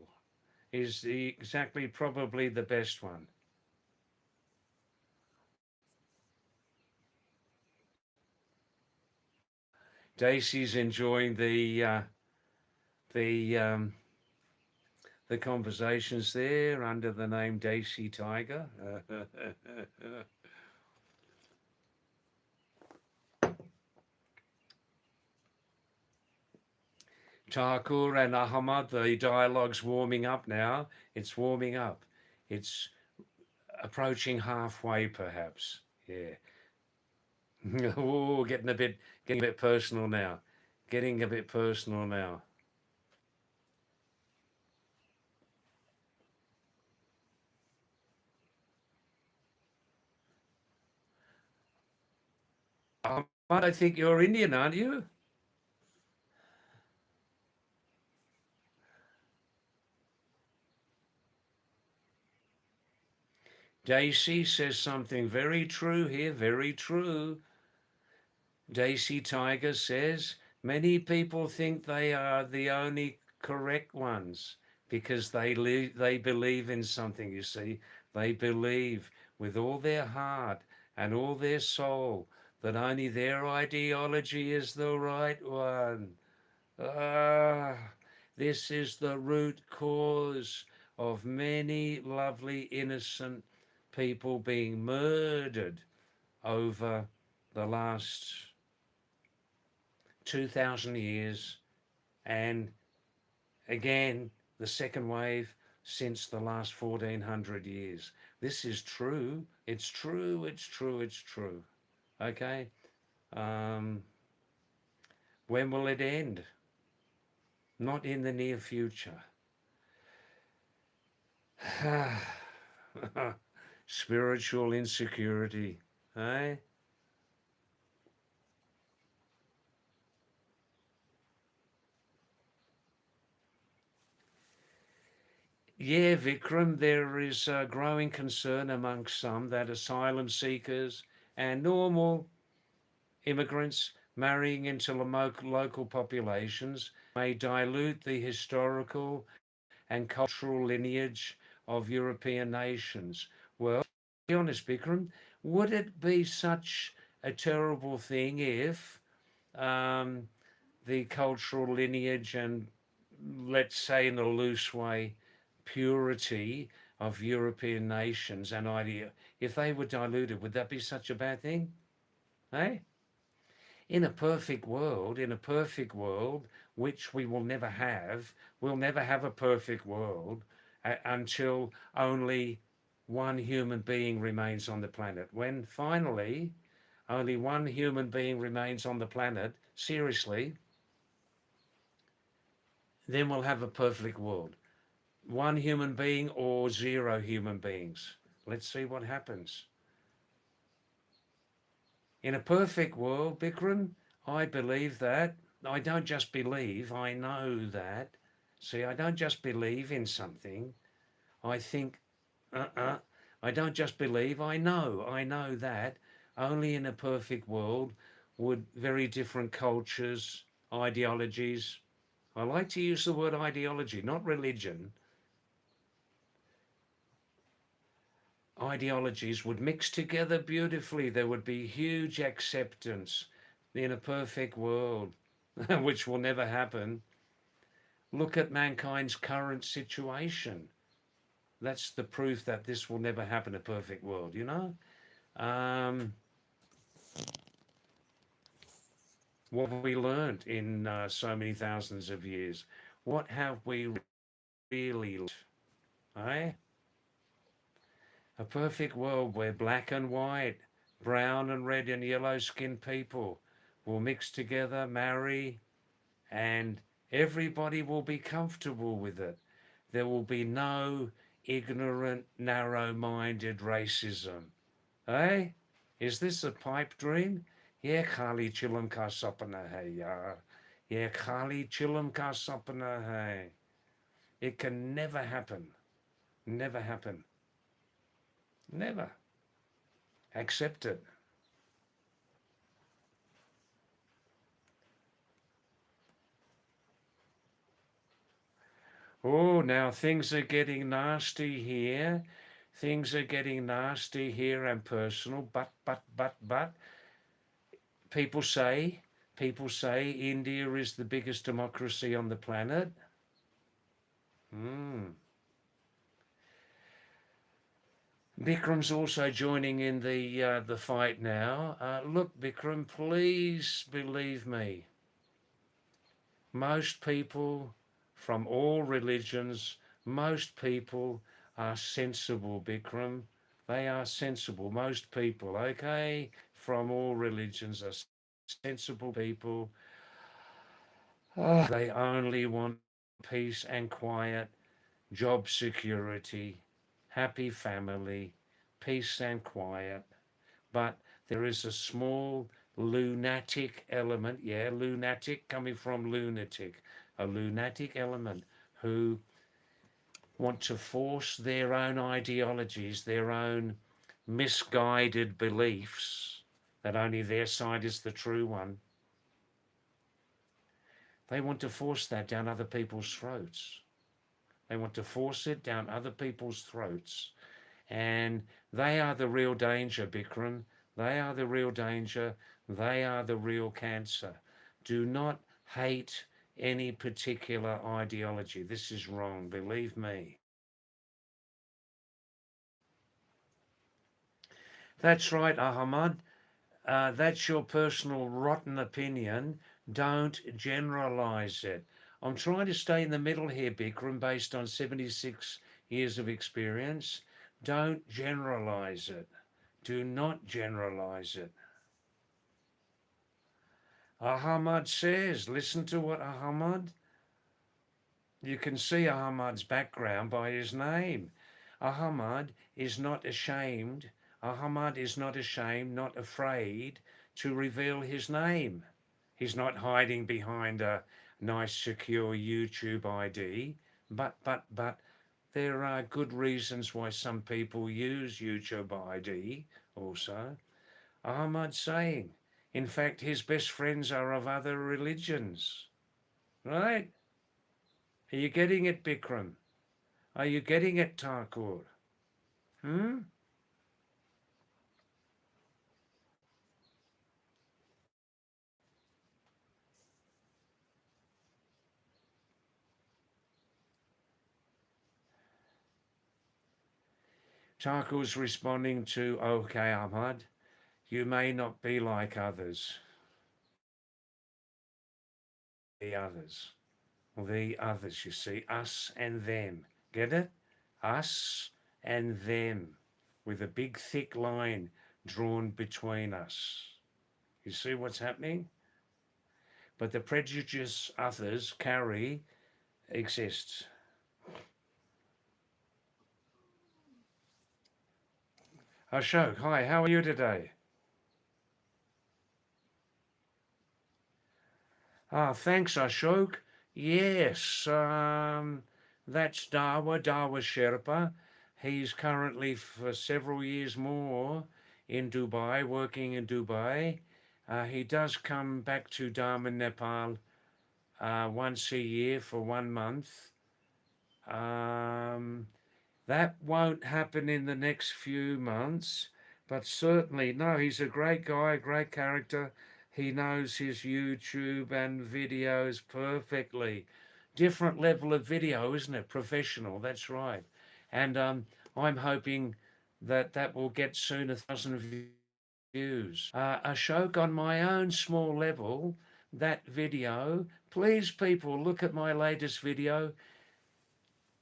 is exactly probably the best one. Daisy's enjoying the the conversations there under the name Daisy Tiger. Thakur and Ahmad, the dialogue's warming up now. It's warming up. It's approaching halfway, perhaps. Yeah. Oh, getting a bit personal now. Getting a bit personal now. Ahmad, I think you're Indian, aren't you? Daisy says something very true here, very true. Daisy Tiger says many people think they are the only correct ones because they believe in something, you see. They believe with all their heart and all their soul that only their ideology is the right one. Ah, this is the root cause of many lovely innocent people being murdered over the last 2,000 years, and again the second wave since the last 1400 years. This is true. It's true. It's true. It's true. Okay. Um, when will it end? Not in the near future. Spiritual insecurity, eh? Yeah, Vikram, there is a growing concern amongst some that asylum seekers and normal immigrants marrying into local populations may dilute the historical and cultural lineage of European nations. Well, to be honest, Vikram, would it be such a terrible thing if um, the cultural lineage and, let's say in a loose way, purity of European nations and idea, if they were diluted, would that be such a bad thing? Eh? In a perfect world, which we will never have, we'll never have a perfect world until only one human being remains on the planet. When finally only one human being remains on the planet, seriously, then we'll have a perfect world. One human being or zero human beings. Let's see what happens. In a perfect world, Bikram, I believe that. I don't just believe, I know that. See, I don't just believe in something. I think, uh-uh. I don't just believe, I know that. Only in a perfect world would very different cultures, ideologies. I like to use the word ideology, not religion. Ideologies would mix together beautifully. There would be huge acceptance in a perfect world, which will never happen. Look at mankind's current situation. That's the proof that this will never happen, a perfect world, you know? Um, what have we learned in so many thousands of years? What have we really learned? Eh? A perfect world where black and white, brown and red and yellow skinned people will mix together, marry, and everybody will be comfortable with it. There will be no ignorant, narrow minded racism. Eh? Is this a pipe dream? Yeah, Kali Chilam Ka Sapana Hai, yeah. Yeah, Kali Chilam Ka Sapana Hai. It can never happen. Never happen. Never. Accept it. Oh, now things are getting nasty here. Things are getting nasty here and personal. But, people say, India is the biggest democracy on the planet. Bikram's also joining in the fight now. Look, Bikram, please believe me. Most people from all religions, most people are sensible, Bikram. They are sensible. Most people, okay, from all religions are sensible people. They only want peace and quiet, job security, happy family, peace and quiet. But there is a small lunatic element, lunatic coming from lunatic, a lunatic element who want to force their own ideologies, their own misguided beliefs that only their side is the true one. They want to force that down other people's throats. They want to force it down other people's throats. And they are the real danger, Bikram. They are the real danger. They are the real cancer. Do not hate any particular ideology. This is wrong, believe me. That's right, Ahmad. That's your personal rotten opinion. Don't generalize it. I'm trying to stay in the middle here, Bikram, based on 76 years of experience. Don't generalize it. Do not generalize it. Ahmad says, listen to what Ahmad, you can see Ahmad's background by his name. Ahmad is not ashamed. Ahmad is not ashamed, not afraid to reveal his name. He's not hiding behind a nice secure YouTube ID. But there are good reasons why some people use YouTube ID also. Ahmad's saying, in fact, his best friends are of other religions. Right? Are you getting it, Bikram? Are you getting it, Thakur? Thakur's responding to, okay, Ahmad, you may not be like others. The others. The others, you see, us and them. Get it? Us and them, with a big thick line drawn between us. You see what's happening? But the prejudice others carry exists. Ashok, hi, how are you today? Thanks, Ashok. Yes, that's Dawa Sherpa. He's currently for several years more in Dubai, working in Dubai. He does come back to Daman, Nepal once a year for 1 month. That won't happen in the next few months, but certainly, no, he's a great guy, a great character. He knows his YouTube and videos perfectly. Different level of video, isn't it? Professional, that's right. And I'm hoping that that will get soon 1,000 views. Ashok, on my own small level, that video, please people, look at my latest video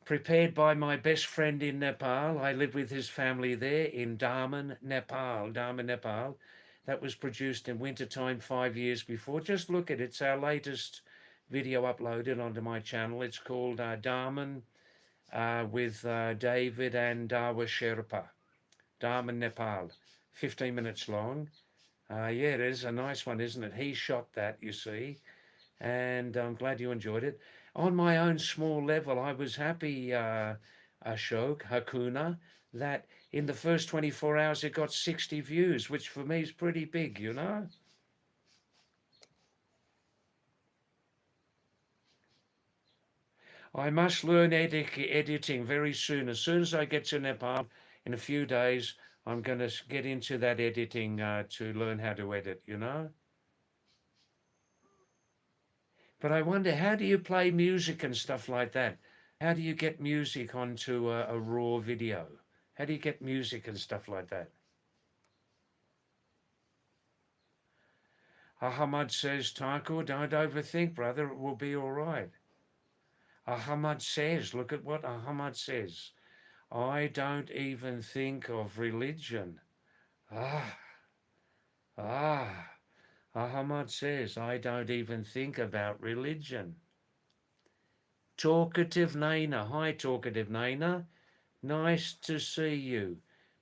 prepared by my best friend in Nepal. I live with his family there in Daman, Nepal. Daman, Nepal. That was produced in wintertime 5 years before. Just look at it. It's our latest video uploaded onto my channel. It's called Daman with David and Dawa Sherpa. Daman, Nepal. 15 minutes long. Yeah, it is a nice one, isn't it? He shot that, you see. And I'm glad you enjoyed it. On my own small level, I was happy, Ashok, Hakuna, that in the first 24 hours it got 60 views, which for me is pretty big, you know? I must learn editing very soon. As soon as I get to Nepal in a few days, I'm going to get into that editing to learn how to edit, you know. But I wonder, how do you play music and stuff like that? How do you get music onto a raw video? How do you get music and stuff like that? Ahmad says, Taiko, don't overthink, brother. It will be all right. Ahmad says, look at what Ahmad says. I don't even think of religion. Ah, ah. Ahmad says, I don't even think about religion. Talkative Naina. Hi, Talkative Naina. Nice to see you.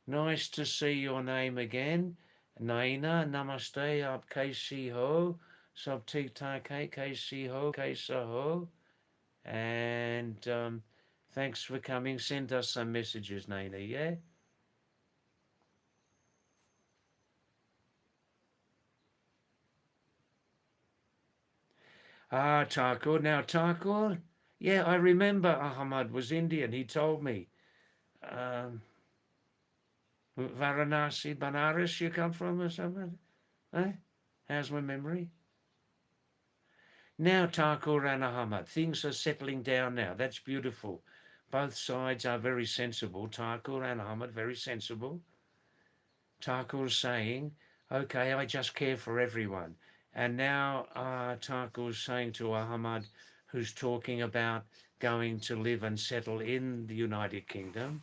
Nice to see your name again. Naina, namaste, aap kaisi ho? Sab theek thaak hai, kaisi ho, kaisa ho? And thanks for coming. Send us some messages, Naina, yeah? Ah, Thakur. Now, Thakur, yeah, I remember Ahmad was Indian. He told me. Um, Varanasi, Banaras, you come from or something? Eh? How's my memory? Now, Thakur and Ahmad, things are settling down now. That's beautiful. Both sides are very sensible. Thakur and Ahmad, very sensible. Thakur's saying, okay, I just care for everyone. And now Thakur's saying to Ahmad, who's talking about going to live and settle in the United Kingdom,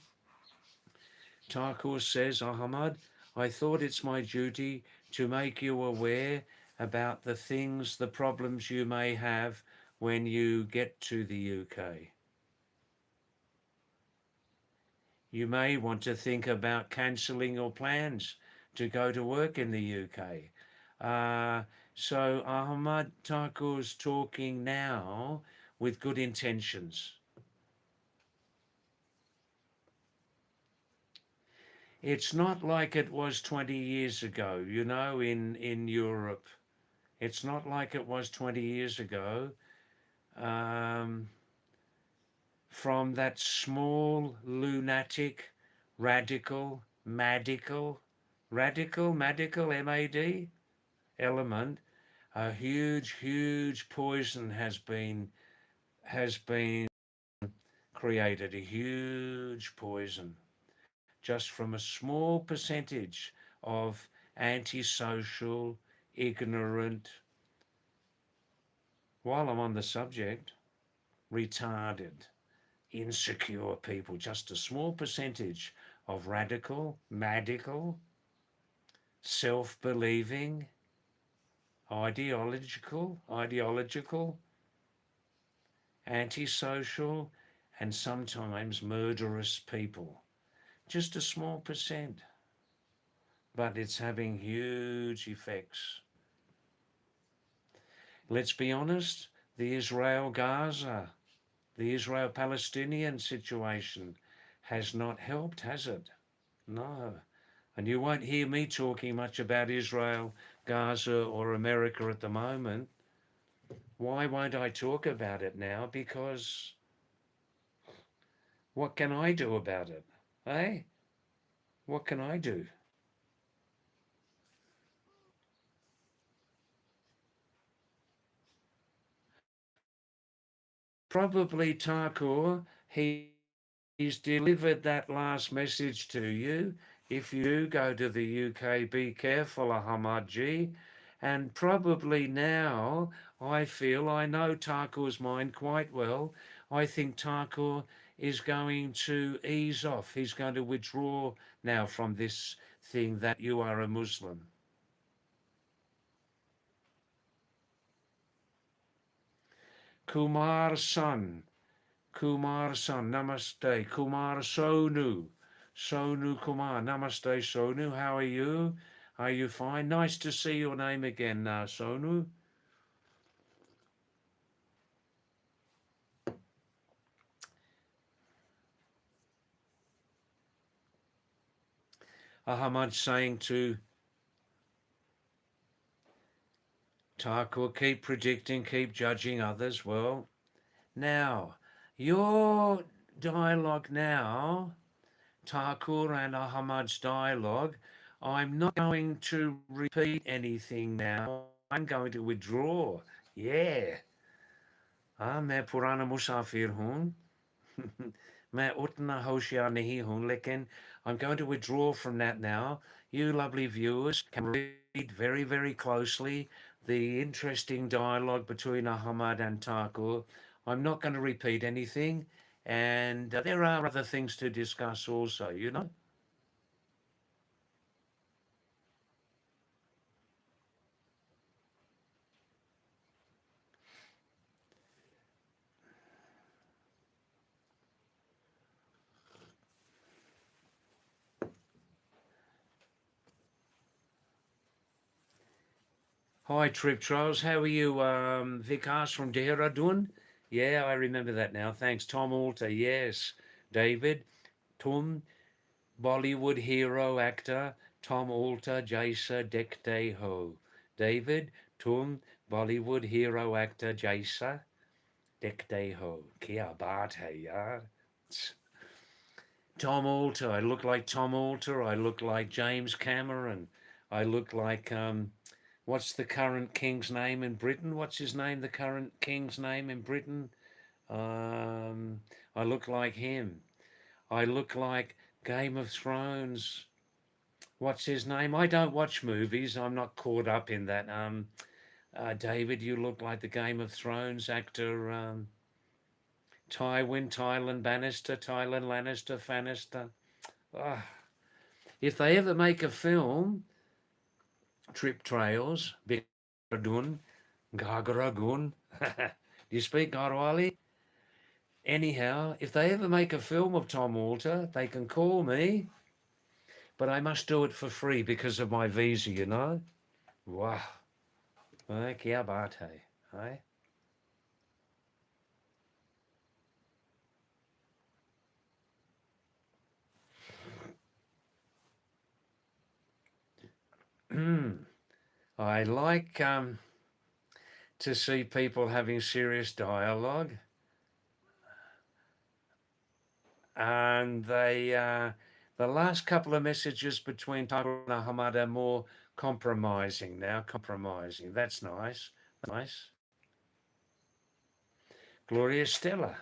Thakur says, Ahmad, I thought it's my duty to make you aware about the things, the problems you may have when you get to the UK. You may want to think about cancelling your plans to go to work in the UK. So Ahmad Thakur's talking now with good intentions. It's not like it was 20 years ago, you know, in Europe. It's not like it was 20 years ago. From that small, lunatic, radical, madical, M-A-D, element, a huge poison has been created, a huge poison, just from a small percentage of antisocial, ignorant, while I'm on the subject, retarded, insecure people, just a small percentage of radical, madical, self-believing, ideological, antisocial, and sometimes murderous people. Just a small percent, but it's having huge effects. Let's be honest, the Israel-Gaza, the Israel-Palestinian situation has not helped, has it? No. And you won't hear me talking much about Israel, Gaza, or America at the moment. Why won't I talk about it now? Because what can I do about it? Eh? What can I do? Probably Thakur, he's delivered that last message to you. If you do go to the UK, be careful, Ahmadji. And probably now, I feel, I know Thakur's mind quite well. I think Thakur is going to ease off. He's going to withdraw now from this thing that you are a Muslim. Kumar Sun, namaste. Kumar Sonu, Sonu Kumar, namaste Sonu. How are you? Are you fine? Nice to see your name again, Sonu. Ahmad saying to Thakur, keep predicting, keep judging others. Well, now, Your dialogue now, Thakur and Ahmad's dialogue, I'm not going to repeat anything now. I'm going to withdraw. Yeah. मैं पुराना मुसाफिर हूँ. मैं उतना होशियार नहीं हूँ, लेकिन I'm going to withdraw from that now. You lovely viewers can read very, very closely the interesting dialogue between Ahmad and Thakur. I'm not going to repeat anything, and there are other things to discuss also, you know. Hi, Trip Trials. How are you? Vikas from Dehradun? Yeah, I remember that now. Thanks. Tom Alter. Yes. David. Tum. Bollywood hero actor. Tom Alter. Jaisa Dekte Ho. David. Tum. Bollywood hero actor. Jaisa Dekte Ho. Kia baat hai yaar. Tom Alter. I look like Tom Alter. I look like James Cameron. I look like what's the current king's name in Britain? What's his name? The current king's name in Britain? Um, I look like him. I look like Game of Thrones. What's his name? I don't watch movies. I'm not caught up in that. David, you look like the Game of Thrones actor. Tywin Lannister, Fanister. Ah, if they ever make a film, Trip Trails, Bikradun, Gagaragun. Do you speak Garwali? Anyhow, if they ever make a film of Tom Alter, they can call me, but I must do it for free because of my visa, you know? Wow. Kya baat hai, hai? I like to see people having serious dialogue, and the last couple of messages between Tyrell and Ahmad are more compromising now. Compromising. That's nice. Nice. Gloria Stella.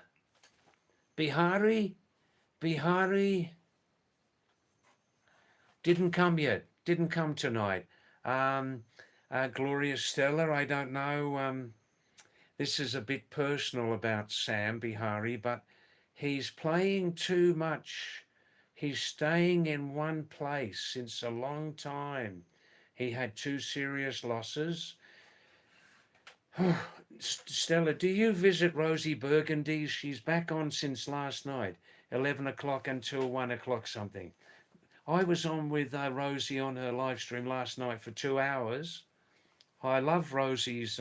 Bihari didn't come yet. Didn't come tonight. Um, Gloria Stella, I don't know. This is a bit personal about Sam Bihari, but he's playing too much. He's staying in one place since a long time. He had two serious losses. Stella, do you visit Rosie Burgundy's? She's back on since last night, 11 o'clock until 1 o'clock something. I was on with Rosie on her live stream last night for 2 hours. I love Rosie's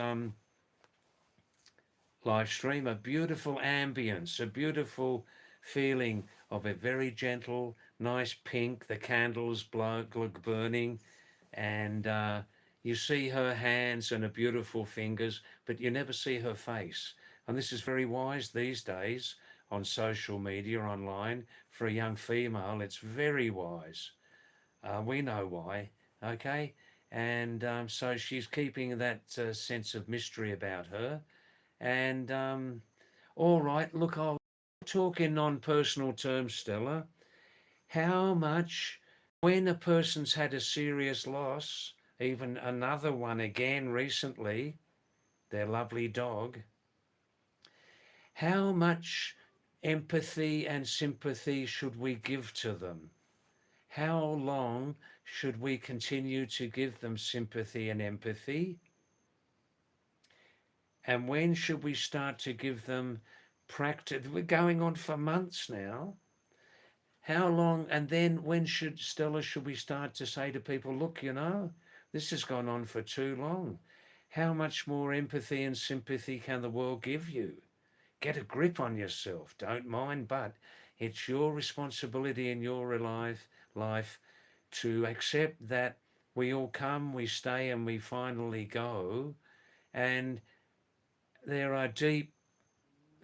live stream. A beautiful ambience, a beautiful feeling of a very gentle, nice pink. The candles burning, and you see her hands and her beautiful fingers, but you never see her face. And this is very wise these days on social media, online, for a young female. It's very wise. We know why, okay? And so she's keeping that sense of mystery about her. And all right, look, I'll talk in non-personal terms, Stella. How much, when a person's had a serious loss, even another one again recently, their lovely dog, how much empathy and sympathy should we give to them? How long should we continue to give them sympathy and empathy? And when should we start to give them practice? We're going on for months now. How long? And then when should, Stella, should we start to say to people, look, you know, this has gone on for too long. How much more empathy and sympathy can the world give you? Get a grip on yourself. Don't mind, but it's your responsibility in your life to accept that we all come, we stay, and we finally go. And there are deep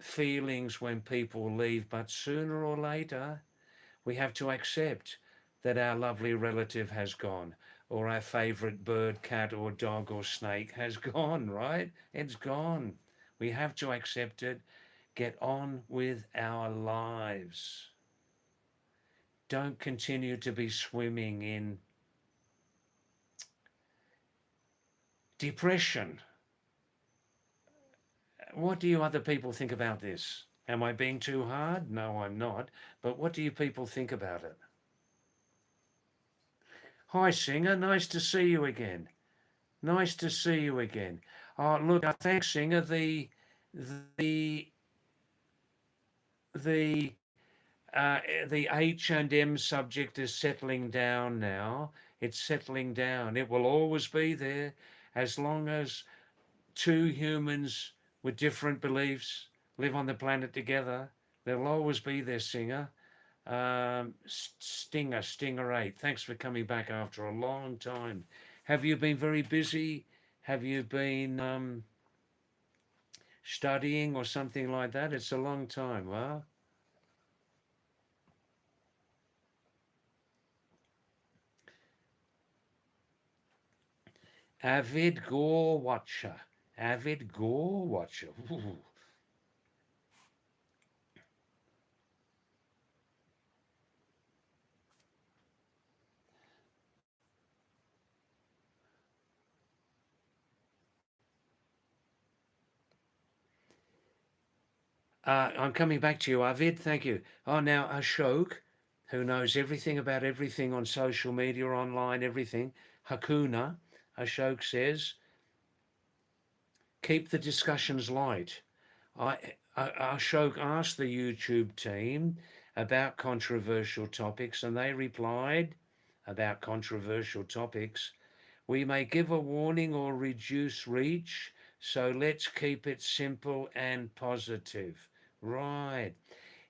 feelings when people leave, but sooner or later we have to accept that our lovely relative has gone, or our favorite bird, cat, or dog, or snake has gone, right? It's gone. We have to accept it, get on with our lives. Don't continue to be swimming in depression. What do you other people think about this? Am I being too hard? No, I'm not. But what do you people think about it? Hi, Singer. Nice to see you again. Nice to see you again. Oh, look, thanks, Singer. The the the H&M subject is settling down now. It's settling down. It will always be there as long as two humans with different beliefs live on the planet together. They'll always be there, Singer. Stinger 8. Thanks for coming back after a long time. Have you been very busy? Have you been studying or something like that? It's a long time, well. Avid Gore Watcher. Avid Gore Watcher. Ooh. I'm coming back to you, Avid. Thank you. Oh, now Ashok, who knows everything about everything on social media, online, everything. Hakuna, Ashok says, keep the discussions light. Ashok asked the YouTube team about controversial topics, and they replied about controversial topics. We may give a warning or reduce reach, so let's keep it simple and positive. Right.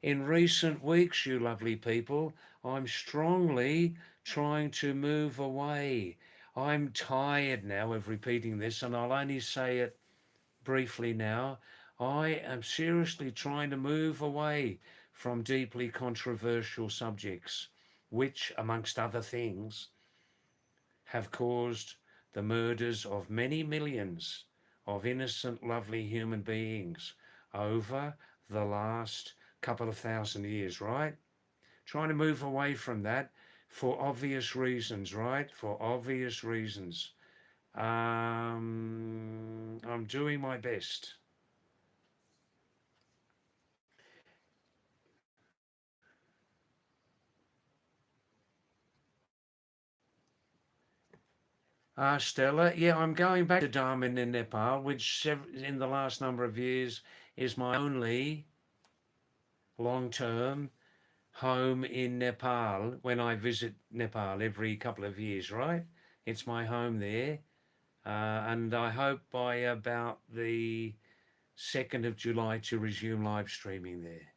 In recent weeks, you lovely people, I'm strongly trying to move away. I'm tired now of repeating this, and I'll only say it briefly now. I am seriously trying to move away from deeply controversial subjects, which, amongst other things, have caused the murders of many millions of innocent, lovely human beings over the last couple of thousand years, right? Trying to move away from that for obvious reasons, right? For obvious reasons. I'm doing my best. Stella, yeah, I'm going back to Dharman in Nepal, which in the last number of years is my only long-term home in Nepal when I visit Nepal every couple of years, right? It's my home there. And I hope by about the 2nd of July to resume live streaming there.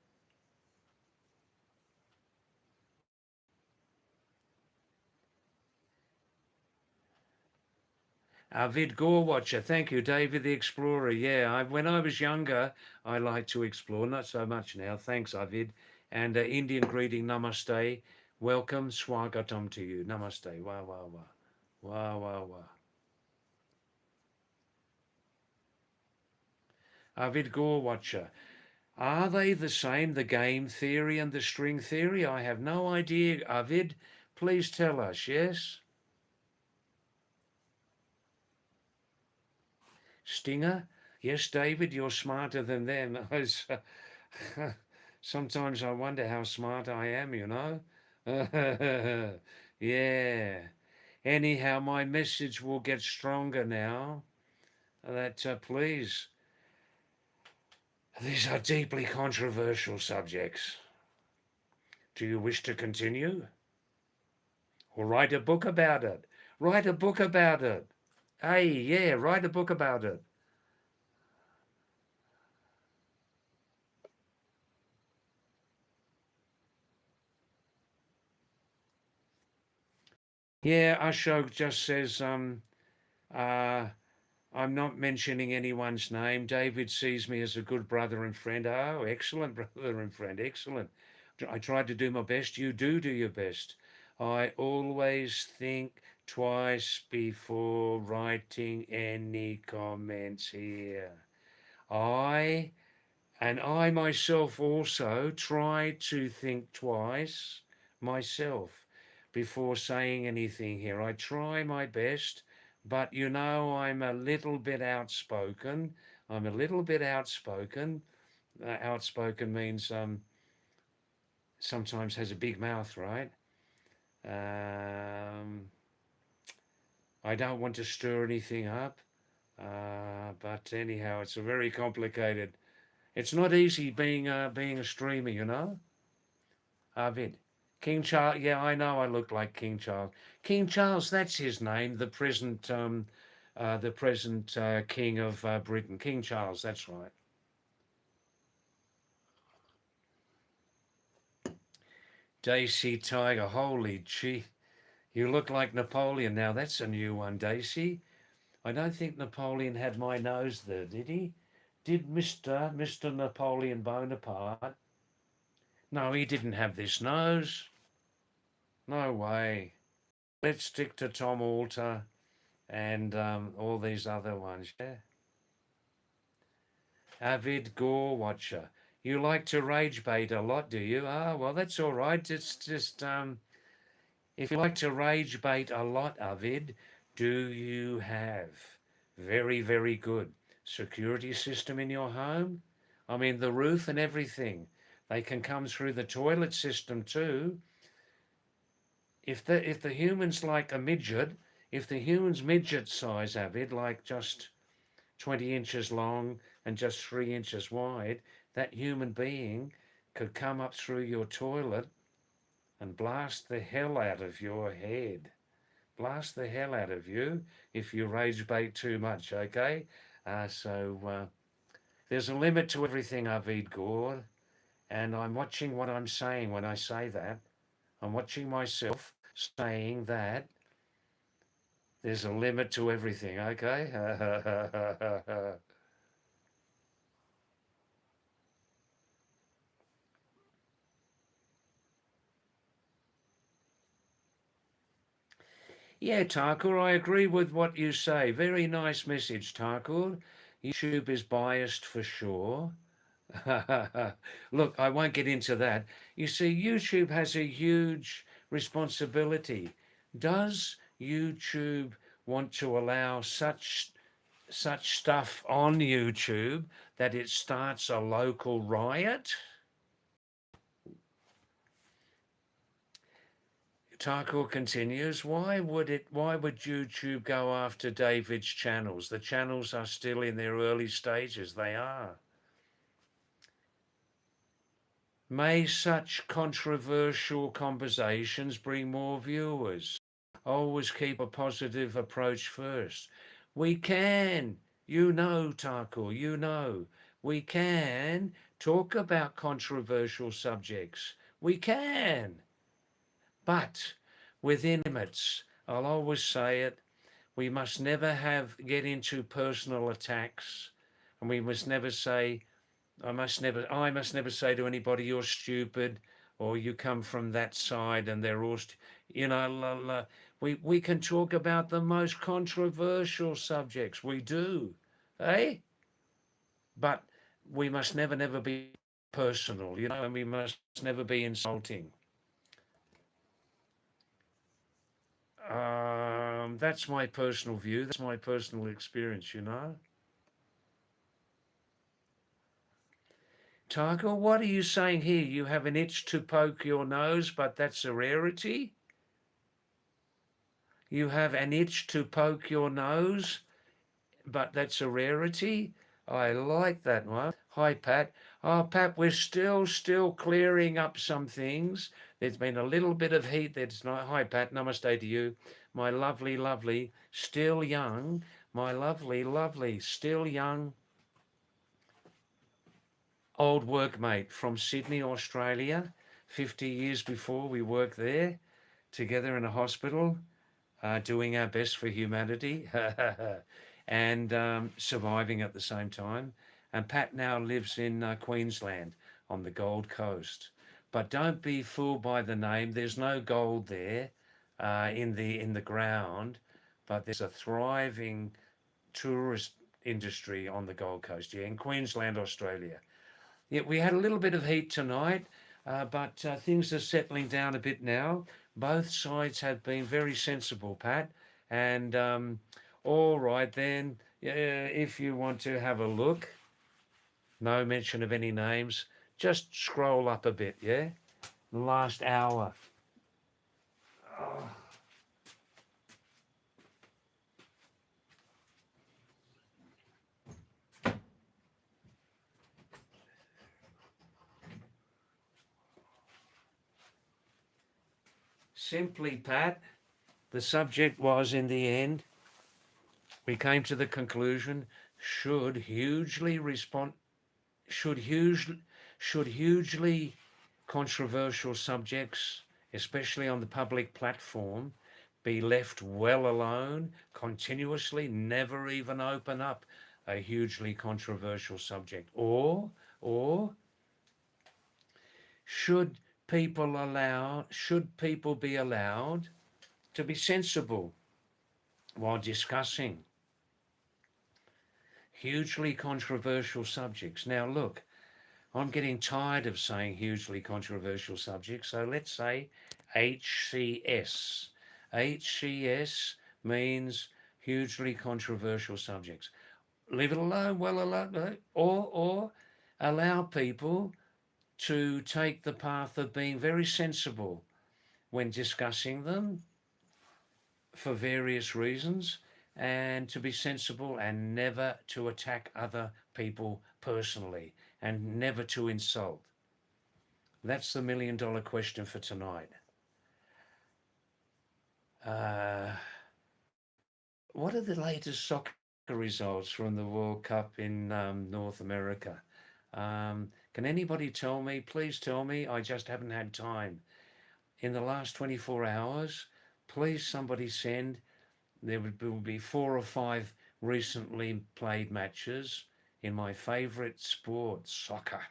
Vid Gore Watcher, thank you, David the Explorer. Yeah, when I was younger, I liked to explore, not so much now. Thanks, Avid. And Indian greeting, namaste. Welcome, swagatam to you. Namaste. Wow, wow, wow. Wow, wow, wow. Avid Gore Watcher. Are they the same, the game theory and the string theory? I have no idea, Avid. Please tell us, yes? Stinger? Yes, David, you're smarter than them. Sometimes I wonder how smart I am, you know? Yeah. Anyhow, my message will get stronger now. That please, these are deeply controversial subjects. Do you wish to continue? Or write a book about it? Write a book about it. Hey, yeah, write a book about it. Yeah, Ashok just says, uh, I'm not mentioning anyone's name. David sees me as a good brother and friend. Oh, excellent brother and friend. Excellent. I tried to do my best. You do your best. I always think twice before writing any comments here. I myself also try to think twice myself before saying anything here. I try my best, but you know, I'm a little bit outspoken. I'm a little bit outspoken. Outspoken means sometimes has a big mouth, right? Um, I don't want to stir anything up, but anyhow, it's a very complicated. It's not easy being a streamer, you know. Vid. King Charles, yeah, I know I look like King Charles. King Charles, that's his name, the present King of Britain. King Charles, that's right. Daisy Tiger, holy gee. You look like Napoleon. Now that's a new one, Daisy. I don't think Napoleon had my nose there, did he? Did Mr. Napoleon Bonaparte? No, he didn't have this nose. No way. Let's stick to Tom Alter and all these other ones. Yeah. Avid gore watcher. You like to rage bait a lot, do you? Ah, well, that's all right. It's just if you like to rage bait a lot, Avid, do you have very, very good security system in your home? I mean, the roof and everything. They can come through the toilet system too. If the human's like a midget, if the human's midget size, Avid, like just 20 inches long and just 3 inches wide, that human being could come up through your toilet and blast the hell out of your head. Blast the hell out of you if you rage bait too much, okay? So there's a limit to everything, Avid Gore, and I'm watching what I'm saying when I say that. I'm watching myself saying that there's a limit to everything, okay? Yeah, Tarkur, I agree with what you say. Very nice message, Tarkur. YouTube is biased for sure. Look, I won't get into that. You see, YouTube has a huge responsibility. Does YouTube want to allow such stuff on YouTube that it starts a local riot? Tarkor continues, why would YouTube go after David's channels? The channels are still in their early stages. They are. May such controversial conversations bring more viewers? Always keep a positive approach first. We can, you know, Tarkor, you know, we can talk about controversial subjects. We can. But within limits, I'll always say it, we must never get into personal attacks, and we must never say, I must never say to anybody, you're stupid, or you come from that side and they're all, we can talk about the most controversial subjects. We do, eh? But we must never be personal, and we must never be insulting. That's my personal view. That's my personal experience. Tiger, what are you saying here? You have an itch to poke your nose, but that's a rarity? You have an itch to poke your nose, but that's a rarity? I like that one. Hi, Pat. Oh, Pat, we're still clearing up some things. There's been a little bit of heat. That's not. Hi, Pat. Namaste to you. My lovely, still young. My lovely, still young old workmate from Sydney, Australia. 50 years before we worked there together in a hospital, doing our best for humanity. and surviving at the same time. And Pat now lives in Queensland on the Gold Coast. But don't be fooled by the name. There's no gold there in the ground, but there's a thriving tourist industry on the Gold Coast, yeah, in Queensland, Australia. Yeah, we had a little bit of heat tonight, but things are settling down a bit now. Both sides have been very sensible, Pat. And all right, then, yeah, if you want to have a look, no mention of any names, just scroll up a bit, yeah? The last hour. Oh. Simply, Pat, the subject was in the end, we came to the conclusion, should hugely respond should hugely should hugely controversial subjects, especially on the public platform, be left well alone continuously, never even open up a hugely controversial subject? Or should people be allowed to be sensible while discussing hugely controversial subjects? Now look, I'm getting tired of saying hugely controversial subjects, so let's say HCS. HCS means hugely controversial subjects. Leave it alone, well alone, or allow people to take the path of being very sensible when discussing them for various reasons, and to be sensible and never to attack other people personally and never to insult. That's the $1,000,000 question for tonight. What are the latest soccer results from the World Cup in North America? Can anybody tell me? Please tell me. I just haven't had time. In the last 24 hours, please somebody send. There will be 4 or 5 recently played matches in my favourite sport, soccer.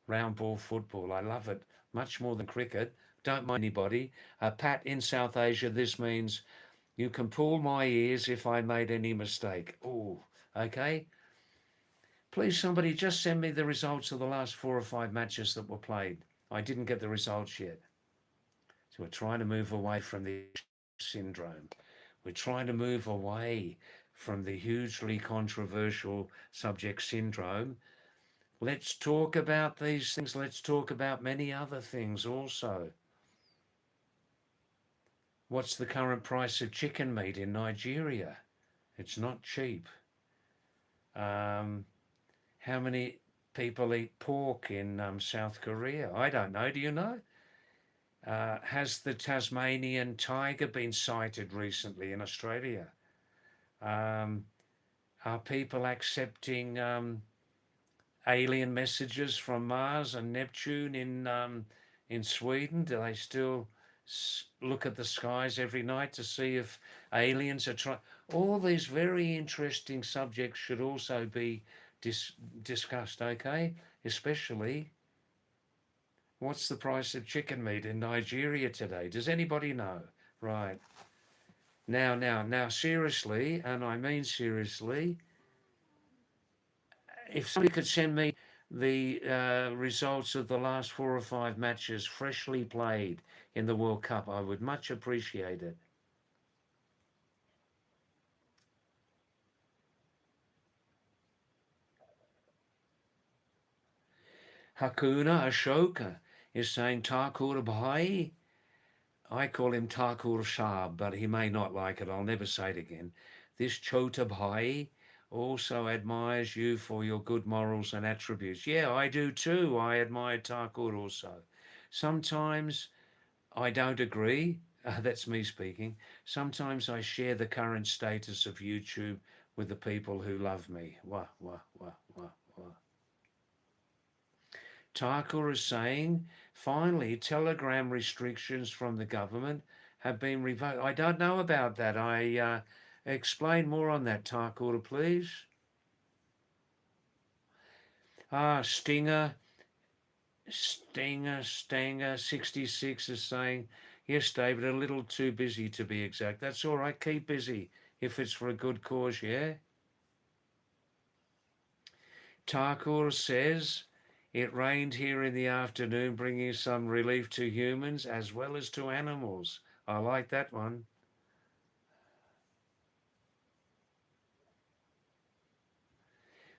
Round ball football. I love it much more than cricket. Don't mind anybody. Pat, in South Asia, this means you can pull my ears if I made any mistake. Oh, okay. Please, somebody just send me the results of the last 4 or 5 matches that were played. I didn't get the results yet. So we're trying to move away from the syndrome. We're trying to move away from the hugely controversial subject syndrome. Let's talk about these things. Let's talk about many other things also. What's the current price of chicken meat in Nigeria? It's not cheap. How many people eat pork in South Korea? I don't know. Do you know? Has the Tasmanian tiger been sighted recently in Australia? Are people accepting alien messages from Mars and Neptune in Sweden? Do they still look at the skies every night to see if aliens are trying? All these very interesting subjects should also be discussed, okay? Especially, what's the price of chicken meat in Nigeria today? Does anybody know? Right. Now, seriously, and I mean seriously, if somebody could send me the results of the last 4 or 5 matches freshly played in the World Cup, I would much appreciate it. Hakuna Ashoka is saying Thakur Bhai. I call him Thakur Shah, but he may not like it. I'll never say it again. This Chota Bhai also admires you for your good morals and attributes. Yeah, I do too. I admire Thakur also. Sometimes I don't agree. That's me speaking. Sometimes I share the current status of YouTube with the people who love me. Wah, wah, wah, wah, wah. Thakur is saying, finally, Telegram restrictions from the government have been revoked. I don't know about that. Explain more on that, Tarkor, please. Stinger 66 is saying, yes, David, a little too busy to be exact. That's all right, keep busy if it's for a good cause, yeah? Tarkor says, it rained here in the afternoon, bringing some relief to humans as well as to animals. I like that one.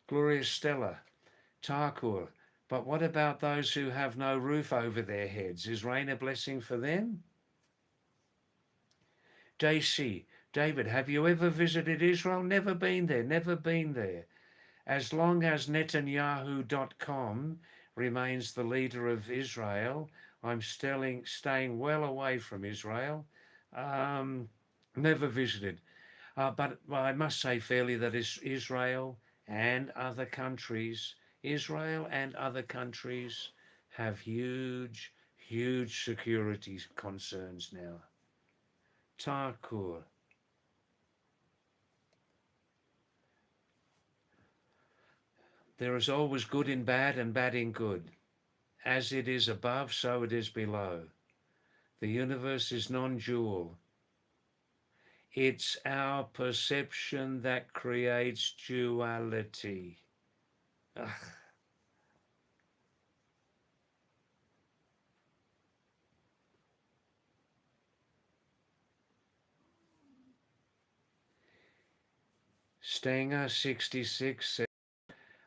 Gloria Stella, Tarkor, but what about those who have no roof over their heads? Is rain a blessing for them? Daisy, David, have you ever visited Israel? Never been there, never been there. As long as Netanyahu.com remains the leader of Israel, I'm staying well away from Israel. Never visited. But I must say fairly that Israel and other countries, have huge, huge security concerns now. Tarkur. There is always good in bad and bad in good. As it is above, so it is below. The universe is non-dual. It's our perception that creates duality. Ugh. Stenger 66 says,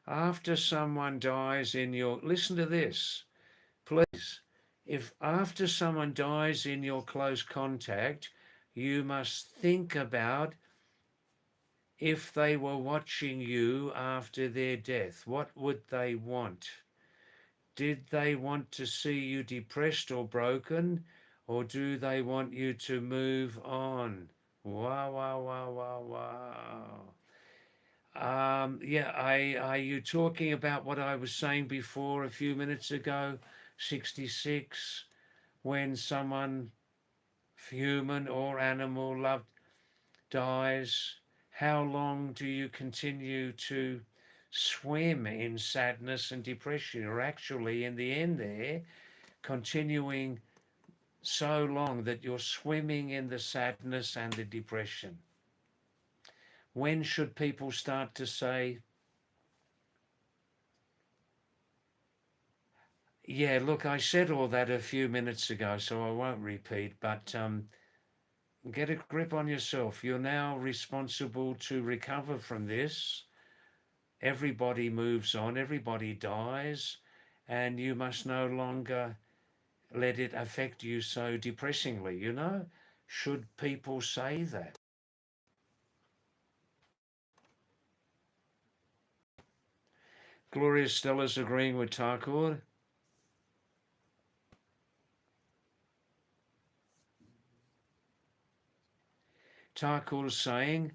after someone dies in your, listen to this, please. If after someone dies in your close contact, you must think about if they were watching you after their death, what would they want? Did they want to see you depressed or broken, or do they want you to move on? Wow, wow, wow, wow, wow. Yeah, are you talking about what I was saying before a few minutes ago? 66, when someone, human or animal, loved dies, how long do you continue to swim in sadness and depression? Or actually, in the end, there, continuing so long that you're swimming in the sadness and the depression. When should people start to say, yeah, look, I said all that a few minutes ago, so I won't repeat, but get a grip on yourself. You're now responsible to recover from this. Everybody moves on, everybody dies, and you must no longer let it affect you so depressingly, you know? Should people say that? Gloria Stella's agreeing with Tarkor. Tarkor's saying,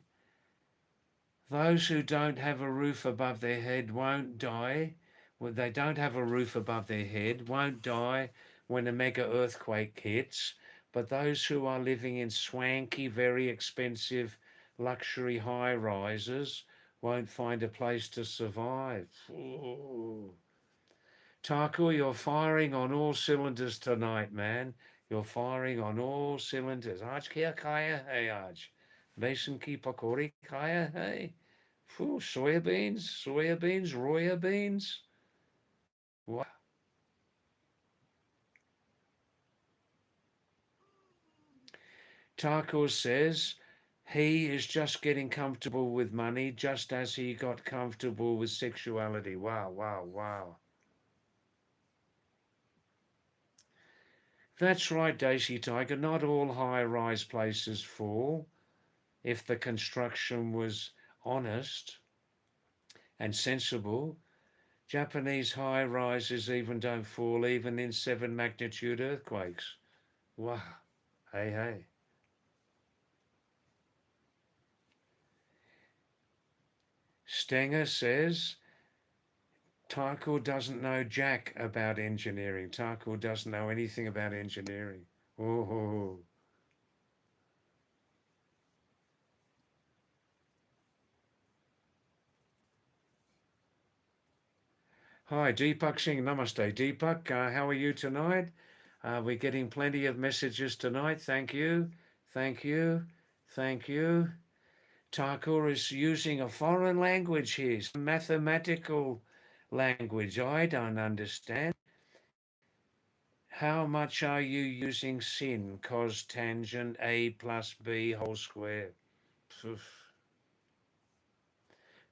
those who don't have a roof above their head won't die. Well, they don't have a roof above their head, won't die when a mega earthquake hits. But those who are living in swanky, very expensive luxury high rises won't find a place to survive. Ooh. Taku, you're firing on all cylinders tonight, man. You're firing on all cylinders. Aj kia kaya hey aj. Mason ki pakori kaya hey. Soya beans, roya beans. Wow. Taku says he is just getting comfortable with money just as he got comfortable with sexuality. Wow, wow, wow. That's right, Daisy Tiger. Not all high-rise places fall. If the construction was honest and sensible, Japanese high-rises even don't fall even in 7 magnitude earthquakes. Wow. Hey, hey. Stenger says, Tycho doesn't know jack about engineering. Tycho doesn't know anything about engineering. Oh. Hi, Deepak Singh. Namaste, Deepak. How are you tonight? We're getting plenty of messages tonight. Thank you. Thank you. Thank you. Thakur is using a foreign language here, some mathematical language I don't understand. How much are you using sin? Cos tangent A plus B whole square.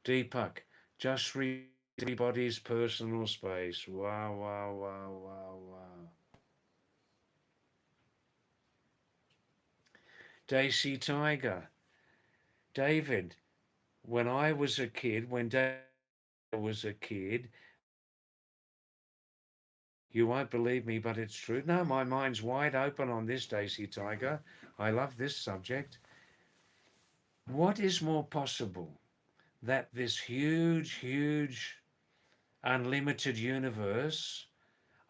Deepak, just read everybody's personal space. Wow, wow, wow, wow, wow. Daisy Tiger. David, when I was a kid, when David was a kid, you won't believe me, but it's true. No, my mind's wide open on this, Daisy Tiger. I love this subject. What is more possible that this huge, huge, unlimited universe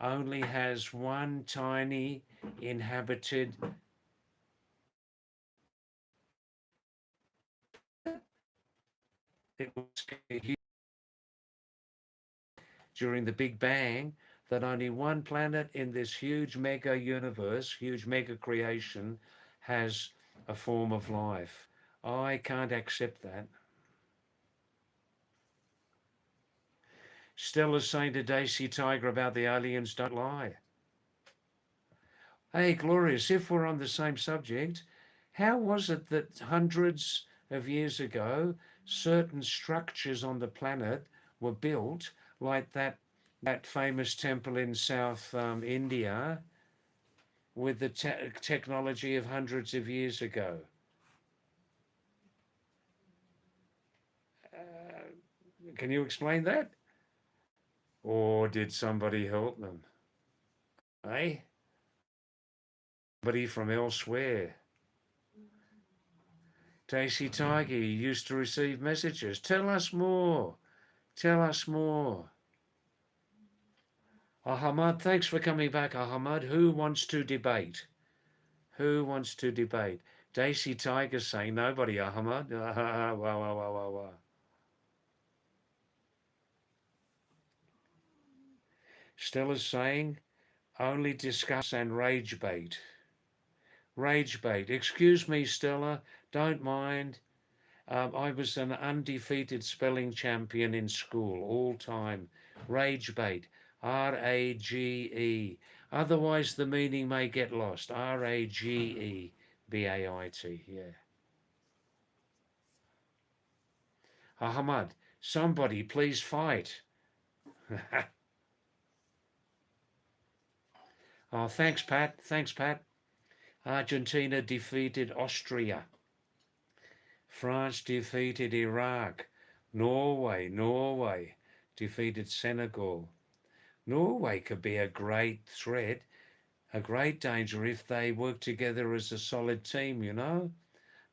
only has one tiny inhabited it was during the Big Bang that only one planet in this huge mega universe, huge mega creation, has a form of life. I can't accept that. Stella's saying to Daisy Tiger about the aliens don't lie. Hey, Glorious, if we're on the same subject, how was it that hundreds of years ago certain structures on the planet were built, like that famous temple in South India, with the technology of hundreds of years ago? Can you explain that? Or did somebody help them? Eh? Somebody from elsewhere. Daisy Tiger used to receive messages. Tell us more. Tell us more. Ahmad, thanks for coming back, Ahmad. Who wants to debate? Who wants to debate? Daisy Tiger saying nobody, Ahmad. Wow, wow, wow, wow, wow. Stella's saying only discuss and rage bait. Rage bait. Excuse me, Stella. Don't mind. I was an undefeated spelling champion in school, all time. Rage bait. R-A-G-E. Otherwise, the meaning may get lost. R-A-G-E-B-A-I-T. Yeah. Ahmad, somebody please fight. Oh, thanks, Pat. Thanks, Pat. Argentina defeated Austria. France defeated Iraq. Norway defeated Senegal. Norway could be a great threat, a great danger if they work together as a solid team, you know,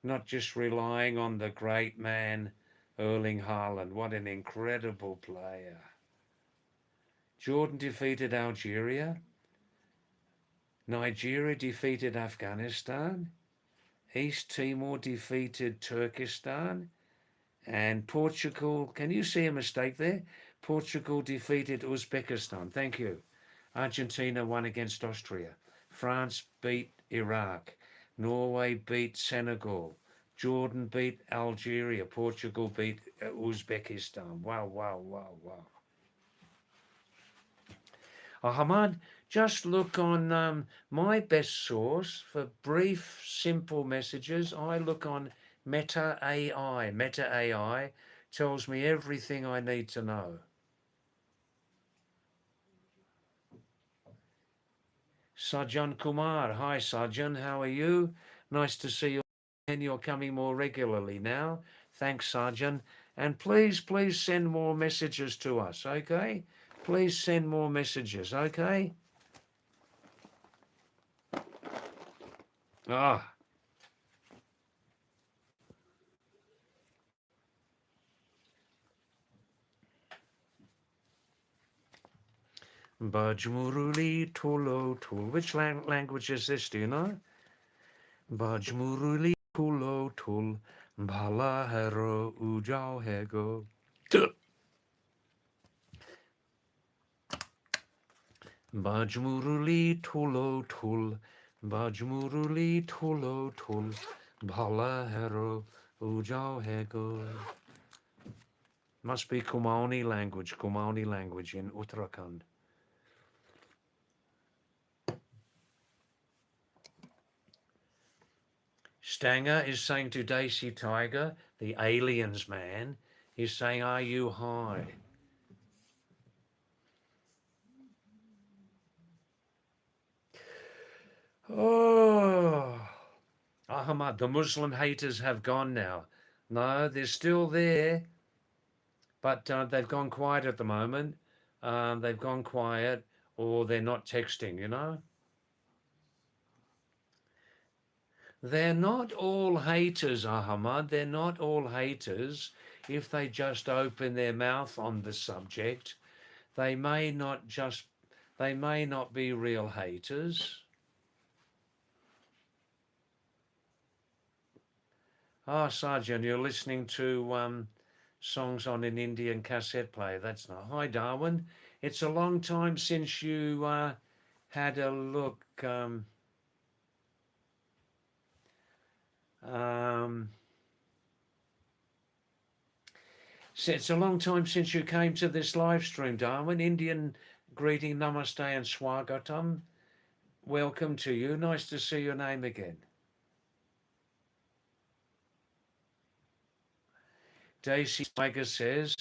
not just relying on the great man Erling Haaland. What an incredible player. Jordan defeated Algeria. Nigeria defeated Afghanistan. East Timor defeated Turkestan. And Portugal, can you see a mistake there? Portugal defeated Uzbekistan. Thank you. Argentina won against Austria. France beat Iraq. Norway beat Senegal. Jordan beat Algeria. Portugal beat Uzbekistan. Wow, wow, wow, wow. Ahmad, just look on my best source for brief, simple messages. I look on Meta AI. Meta AI tells me everything I need to know. Sajan Kumar. Hi, Sajan. How are you? Nice to see you. And you're coming more regularly now. Thanks, Sajan. And please, please send more messages to us, okay? Please send more messages, okay? Ah. Bajmuruli Tulo Tul. Which language is this, do you know? Bajmuruli Tulo Tul. Bala Hero Ujao Hego. Bajmuruli tulo tul, Bajmuruli tulo tul, Bala hero ujao hego. Must be Kumaoni language in Uttarakhand. Stanger is saying to Daisy Tiger, the aliens man, he's saying, are you high? Oh, Ahmad, the Muslim haters have gone now. No, they're still there, but they've gone quiet at the moment. They've gone quiet, or they're not texting, you know? They're not all haters, Ahmad. They're not all haters. If they just open their mouth on the subject, they may not be real haters. Ah, Sarjan, you're listening to songs on an Indian cassette player. That's not. Hi, Darwin. It's a long time since you had a look. It's a long time since you came to this live stream, Darwin. Indian greeting, namaste and swagatam. Welcome to you. Nice to see your name again. Daisy Tiger says,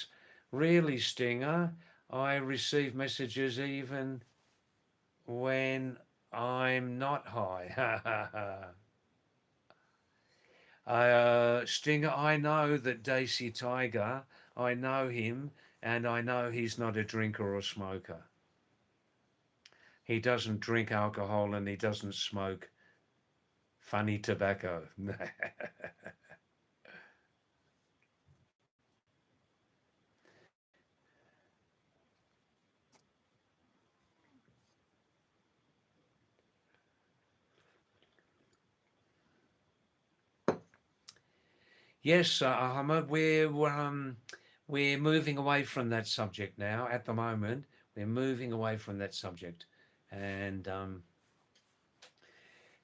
really, Stinger, I receive messages even when I'm not high. Stinger, I know that Daisy Tiger, I know him, and I know he's not a drinker or smoker. He doesn't drink alcohol and he doesn't smoke funny tobacco. Yes, Ahmed, we're moving away from that subject now. At the moment, we're moving away from that subject, and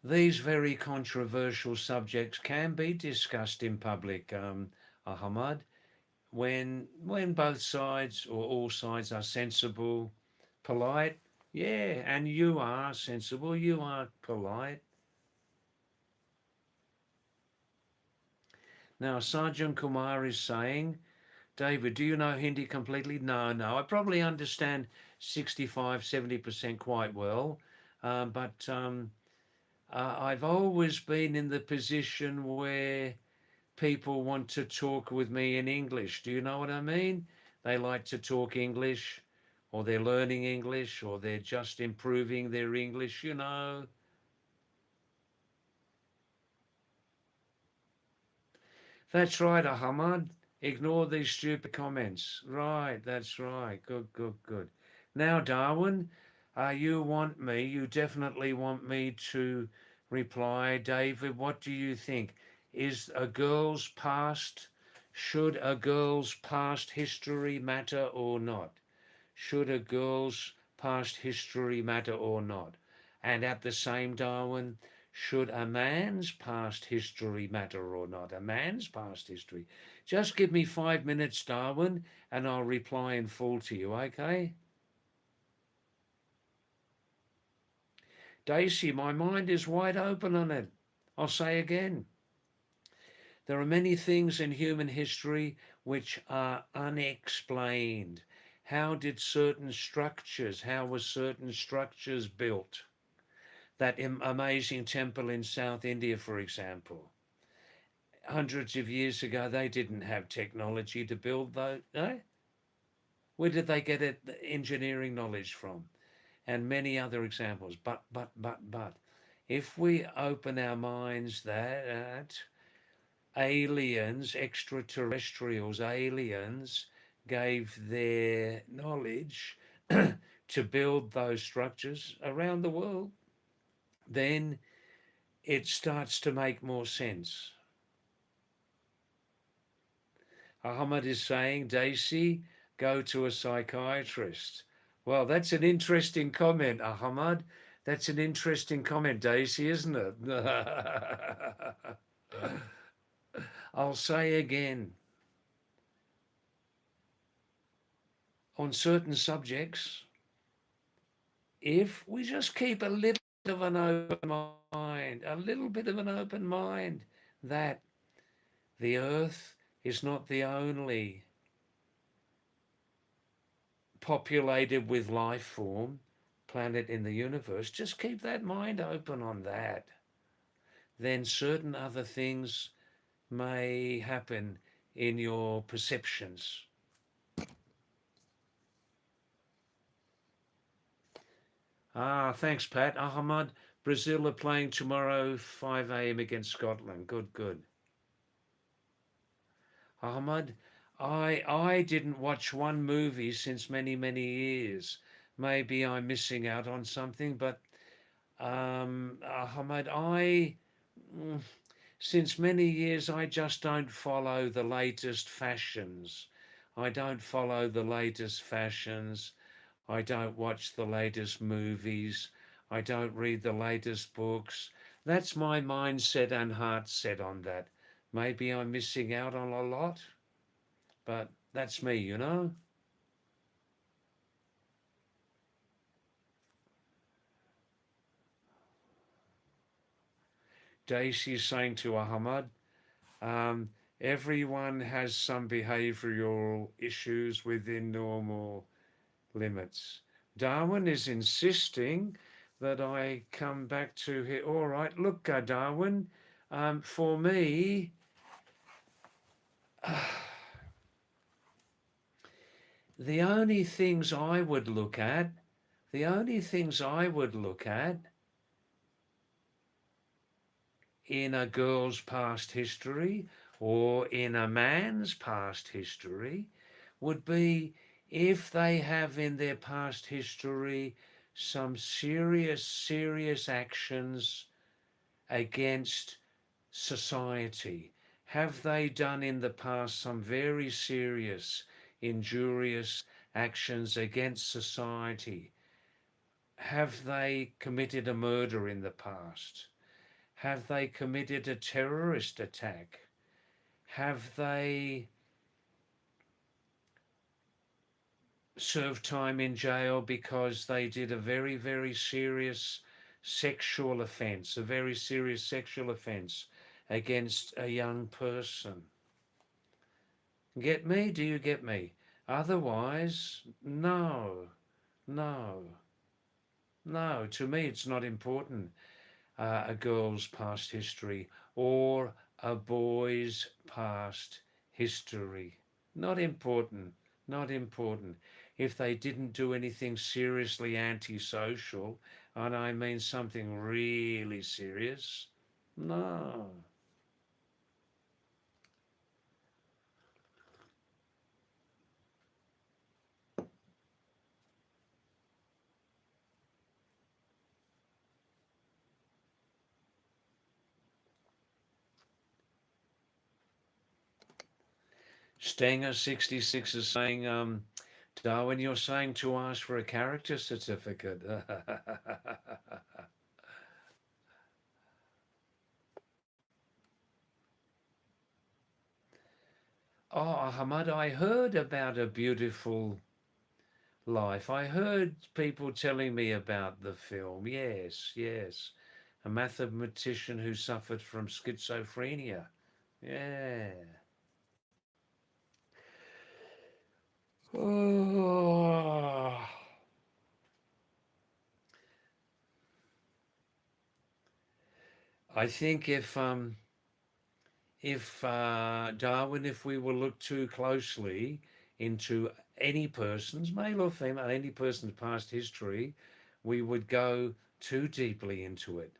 these very controversial subjects can be discussed in public, Ahmad, when both sides or all sides are sensible, polite. Yeah, and you are sensible. You are polite. Now, Sajjan Kumar is saying, David, do you know Hindi completely? No. I probably understand 65, 70% quite well, but I've always been in the position where people want to talk with me in English. Do you know what I mean? They like to talk English, or they're learning English, or they're just improving their English, you know. That's right, Ahmad. Ignore these stupid comments. Right, that's right. Good. Now, Darwin, you definitely want me to reply. David, what do you think? Should a girl's past history matter or not? Should a girl's past history matter or not? And at the same, Darwin, should a man's past history matter or not? A man's past history. Just give me 5 minutes, Darwin, and I'll reply in full to you, okay? Daisy, my mind is wide open on it. I'll say again. There are many things in human history which are unexplained. How were certain structures built? That amazing temple in South India, for example. Hundreds of years ago, they didn't have technology to build those. No? Where did they get it, the engineering knowledge from? And many other examples. But, if we open our minds that aliens, extraterrestrials, aliens gave their knowledge to build those structures around the world, then it starts to make more sense. Ahmad is saying, Daisy, go to a psychiatrist. Well, that's an interesting comment, Ahmad. That's an interesting comment, Daisy, isn't it? I'll say again, on certain subjects, if we just keep a little bit of an open mind, a little bit of an open mind, that the earth is not the only populated with life form planet in the universe, just keep that mind open on that. Then certain other things may happen in your perceptions. Ah, thanks, Pat. Ahmad, Brazil are playing tomorrow, 5 a.m. against Scotland. Good, good. Ahmad, I didn't watch one movie since many, many years. Maybe I'm missing out on something, but Ahmad, mm, since many years, I just don't follow the latest fashions. I don't follow the latest fashions. I don't watch the latest movies. I don't read the latest books. That's my mindset and heart set on that. Maybe I'm missing out on a lot, but that's me, you know. Daisy's saying to Ahmad, um, everyone has some behavioral issues within normal limits. Darwin is insisting that I come back to here. All right, look, Darwin, for me, the only things I would look at, the only things I would look at in a girl's past history or in a man's past history would be if they have in their past history some serious, serious actions against society. Have they done in the past some very serious, injurious actions against society? Have they committed a murder in the past? Have they committed a terrorist attack? Have they served time in jail because they did a very, very serious sexual offence, a very serious sexual offence against a young person? Get me? Do you get me? Otherwise, no, no, no. To me, it's not important, a girl's past history or a boy's past history. Not important, not important. If they didn't do anything seriously antisocial, and I mean something really serious, no. Stenger 66 is saying, Darwin, you're saying to ask for a character certificate. Oh, Ahmad, I heard about A Beautiful Life. I heard people telling me about the film. Yes, yes. A mathematician who suffered from schizophrenia. Yeah. Oh. I think if Darwin, if we will look too closely into any person's, male or female, any person's past history, we would go too deeply into it.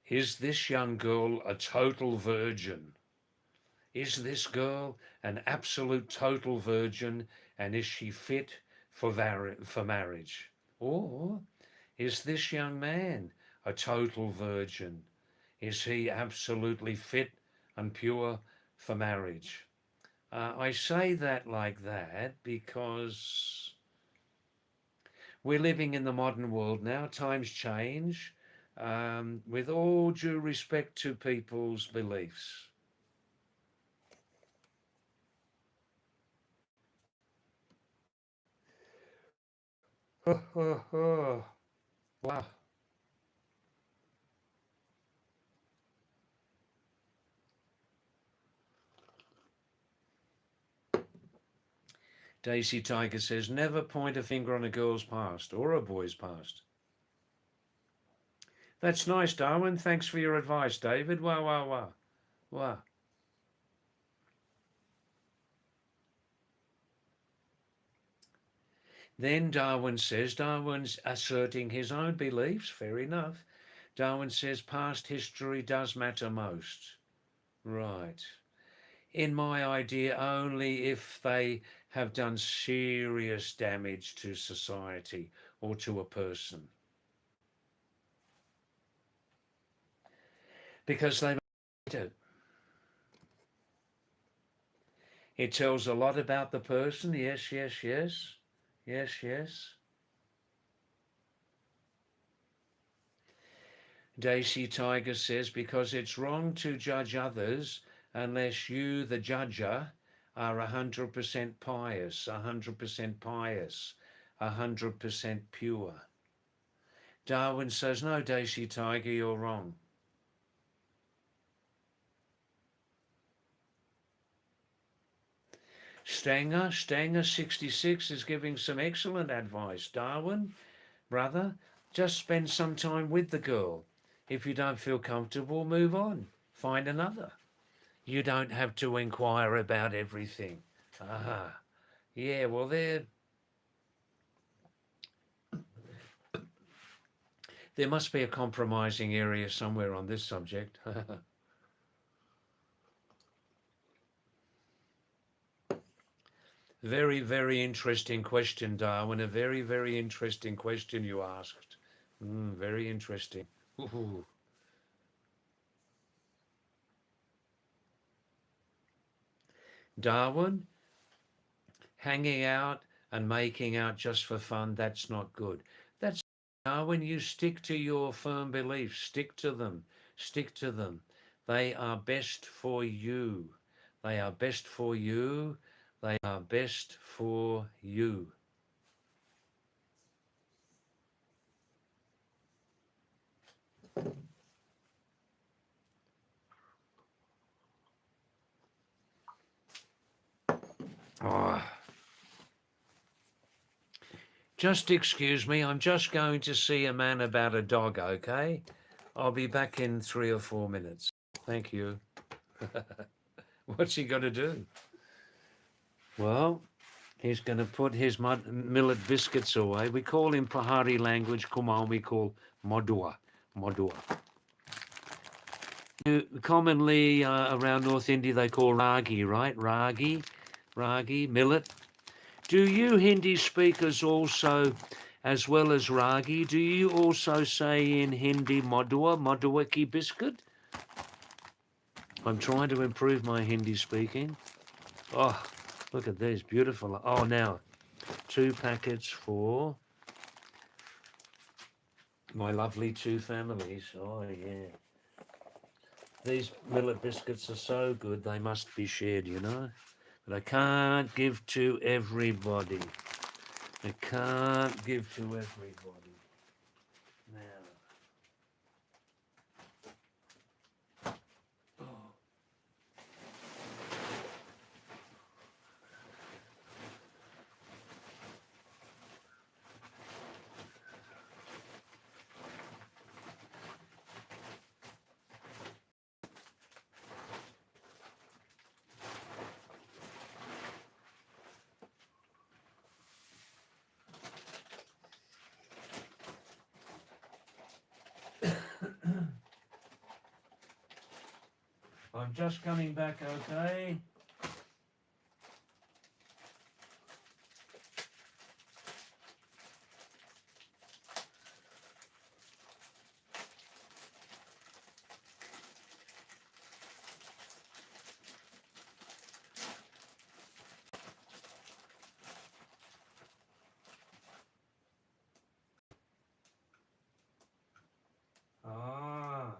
Is this young girl a total virgin? Is this girl an absolute total virgin, and is she fit for marriage? Or is this young man a total virgin? Is he absolutely fit and pure for marriage? I say that like that because We're living in the modern world now. Times change. With all due respect to people's beliefs. Wow. Daisy Tiger says, never point a finger on a girl's past or a boy's past. That's nice, Darwin. Thanks for your advice, David. Wow, wow, wow. Wow. Then Darwin's asserting his own beliefs. Fair enough. Darwin says past history does matter most. Right. In my idea, only if they have done serious damage to society or to a person. Because they made it. It tells a lot about the person. Yes, yes, yes. Yes, yes. Daisy Tiger says, because it's wrong to judge others unless you, the judger, are 100% pious, 100% pious, 100% pure. Darwin says, no, Daisy Tiger, you're wrong. Stanger 66 is giving some excellent advice. Darwin, brother, just spend some time with the girl. If you don't feel comfortable, move on. Find another. You don't have to inquire about everything. Ah, yeah, well, there must be a compromising area somewhere on this subject. Very, very interesting question, Darwin. A very, very interesting question you asked. Very interesting. Ooh. Darwin, hanging out and making out just for fun, that's not good. That's Darwin, you stick to your firm beliefs, stick to them, stick to them. They are best for you. They are best for you. They are best for you. Oh. Just excuse me, I'm just going to see a man about a dog, okay? I'll be back in 3 or 4 minutes. Thank you. What's he got to do? Well, he's going to put his millet biscuits away. We call in Pahadi language, Kumal, we call modua. Modua. Commonly around North India, they call ragi, right? Ragi, millet. Do you Hindi speakers also, as well as ragi, do you also say in Hindi modua ki biscuit? I'm trying to improve my Hindi speaking. Oh, look at these, beautiful. Oh, now, 2 packets for my lovely 2 families. Oh, yeah. These millet biscuits are so good, they must be shared, you know. But I can't give to everybody. I can't give to everybody. Now. Oh. I'm just coming back, okay? Ah.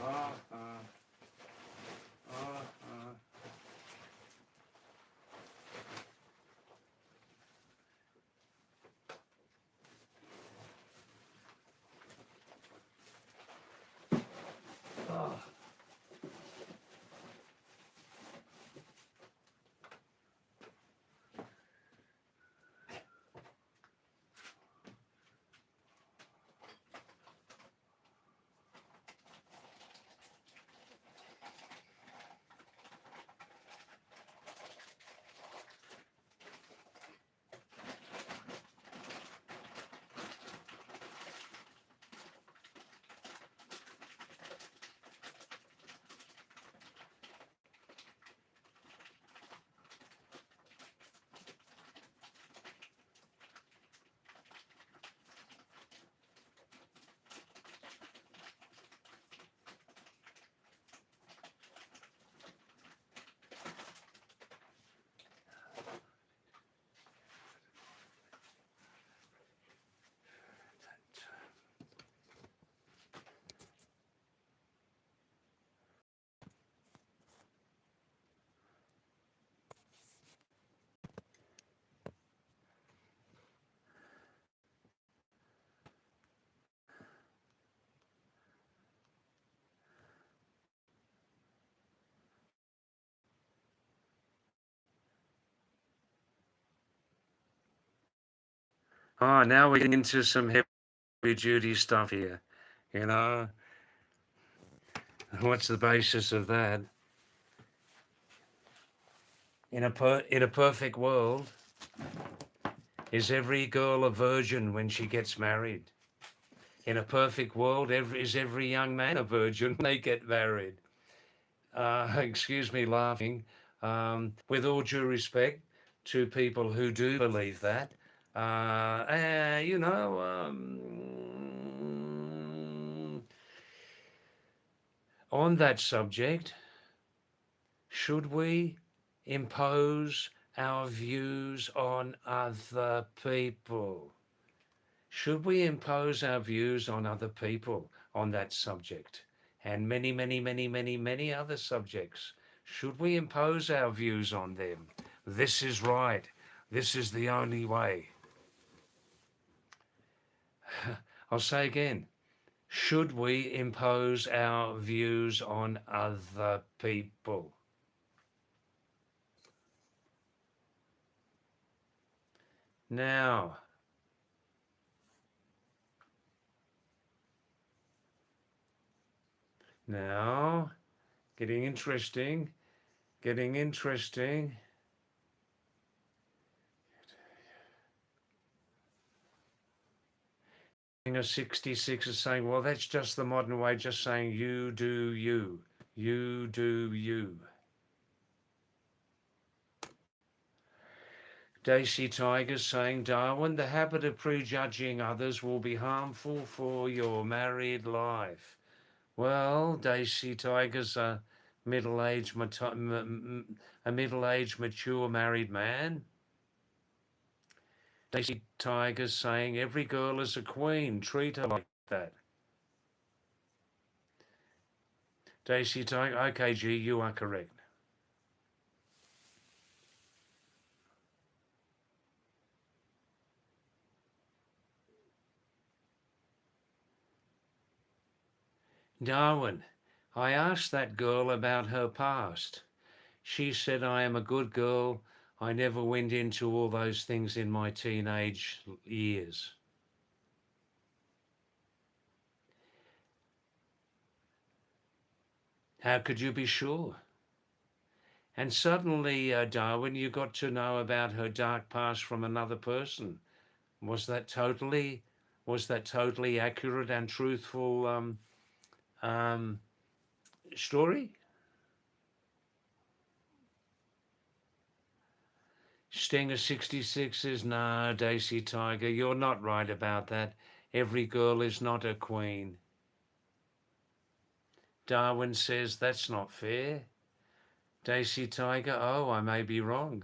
Ah. Ah. Ah. Ah. Ah. Oh, now we're getting into some heavy duty stuff here. You know, what's the basis of that? In a perfect world, is every girl a virgin when she gets married? In a perfect world, is every young man a virgin when they get married? Excuse me laughing. With all due respect to people who do believe that, you know, on that subject, should we impose our views on other people? Should we impose our views on other people on that subject? And many, many, many, many, many other subjects. Should we impose our views on them? This is right. This is the only way. I'll say again. Should we impose our views on other people? Now, now, getting interesting, getting interesting. A 66 is saying, well, that's just the modern way, just saying you do you. You do you. Daisy Tiger's saying, Darwin, the habit of prejudging others will be harmful for your married life. Well, Daisy Tiger's a middle-aged, mature married man. Daisy Tiger's saying, every girl is a queen, treat her like that. Daisy Tiger, okay, G, you are correct. Darwin, I asked that girl about her past. She said, I am a good girl. I never went into all those things in my teenage years. How could you be sure? And suddenly, Darwin, you got to know about her dark past from another person. Was that totally accurate and truthful story? Stinger 66 says, no, Daisy Tiger, you're not right about that. Every girl is not a queen. Darwin says, that's not fair. Daisy Tiger, oh, I may be wrong.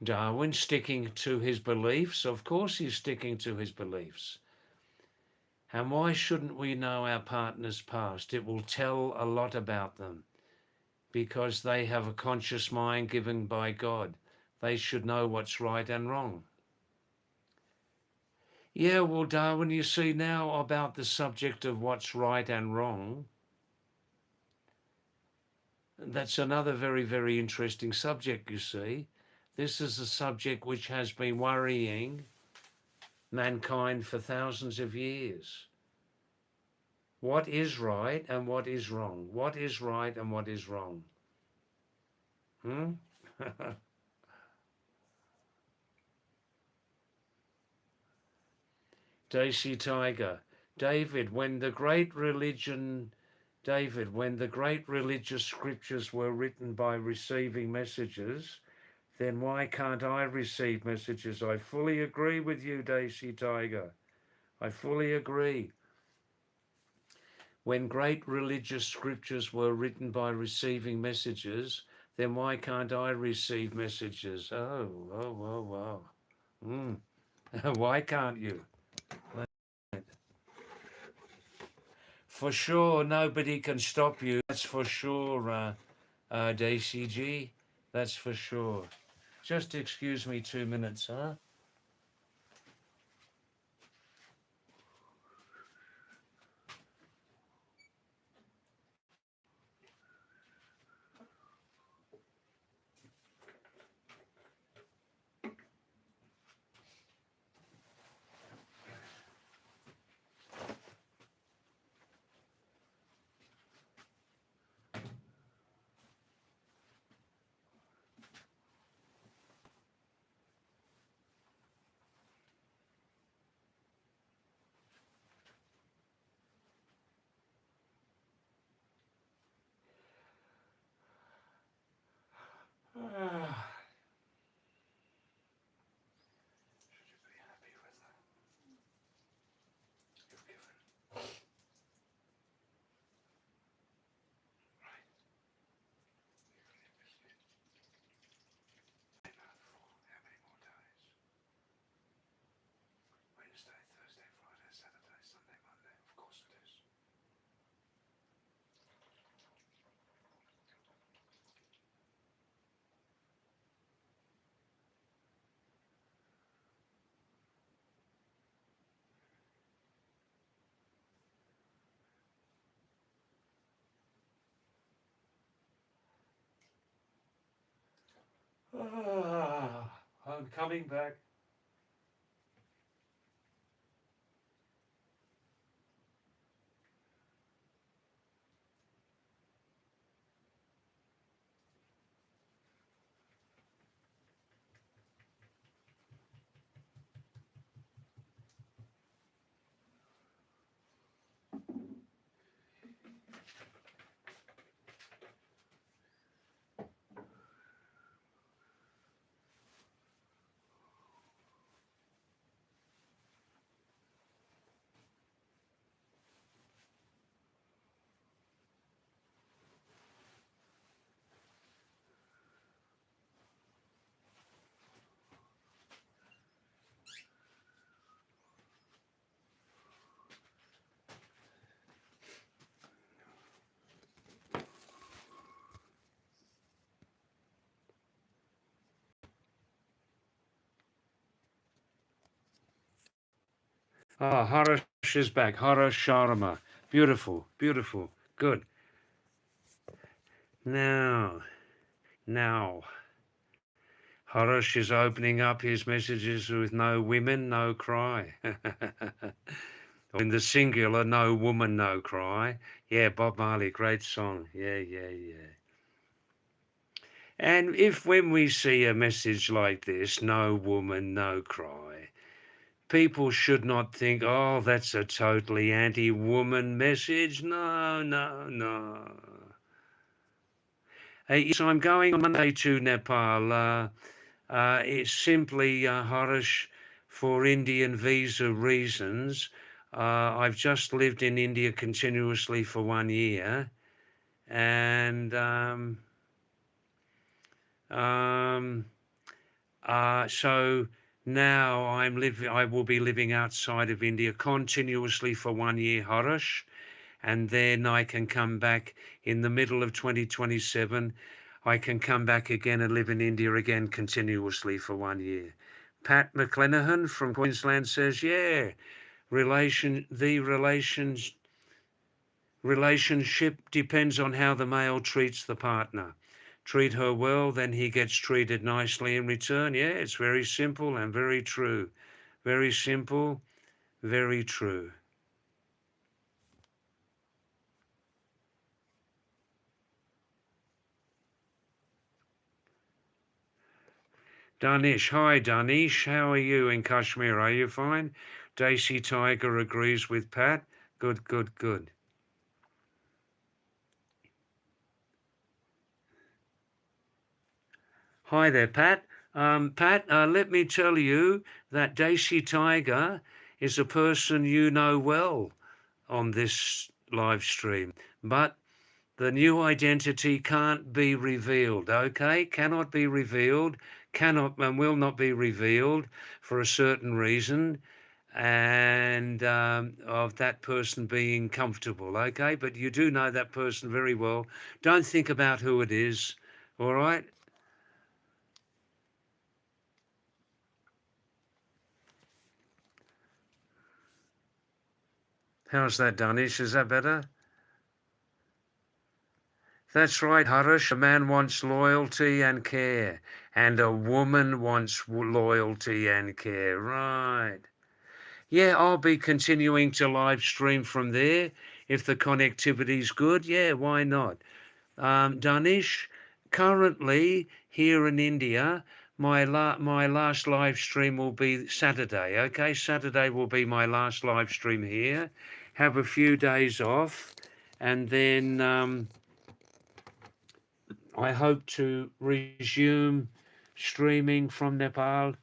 Darwin sticking to his beliefs. Of course he's sticking to his beliefs. And why shouldn't we know our partner's past? It will tell a lot about them because they have a conscious mind given by God. They should know what's right and wrong. Yeah, well, Darwin, you see now about the subject of what's right and wrong. That's another very, very interesting subject, you see. This is a subject which has been worrying mankind for thousands of years. What is right and what is wrong? What is right and what is wrong? Daisy Tiger. David, when the great religious scriptures were written by receiving messages, then why can't I receive messages? I fully agree with you, Daisy Tiger. I fully agree. When great religious scriptures were written by receiving messages, then why can't I receive messages? Oh. Why can't you? For sure, nobody can stop you. That's for sure, Daisy G. That's for sure. Just excuse me 2 minutes, huh? I'm coming back. Ah, Harish is back. Harish Sharma. Beautiful, beautiful. Good. Now, Harish is opening up his messages with no women, no cry. In the singular, no woman, no cry. Yeah, Bob Marley, great song. Yeah. And if when we see a message like this, no woman, no cry, people should not think, oh, that's a totally anti-woman message. No. Yes, I'm going on Monday to Nepal. It's simply, Harish, for Indian visa reasons. I've just lived in India continuously for 1 year, and so now I will be living outside of India continuously for 1 year, Harish, and then I can come back in the middle of 2027. I can come back again and live in India again continuously for 1 year. Pat McClenahan from Queensland says, yeah, relationship depends on how the male treats the partner. Treat her well, then he gets treated nicely in return. Yeah, it's very simple and very true. Very simple, very true. Danish, hi Danish, how are you in Kashmir? Are you fine? Daisy Tiger agrees with Pat. Good. Hi there, Pat. Pat, let me tell you that Daisy Tiger is a person you know well on this live stream, but the new identity can't be revealed, okay? Cannot be revealed, cannot and will not be revealed for a certain reason, and of that person being comfortable, okay? But you do know that person very well. Don't think about who it is, all right? How's that, Danish? Is that better? That's right, Harish. A man wants loyalty and care, and a woman wants loyalty and care. Right. Yeah, I'll be continuing to live stream from there. If the connectivity's good, yeah, why not? Danish, currently here in India, my last live stream will be Saturday. Okay, Saturday will be my last live stream here. Have a few days off, and then I hope to resume streaming from Nepal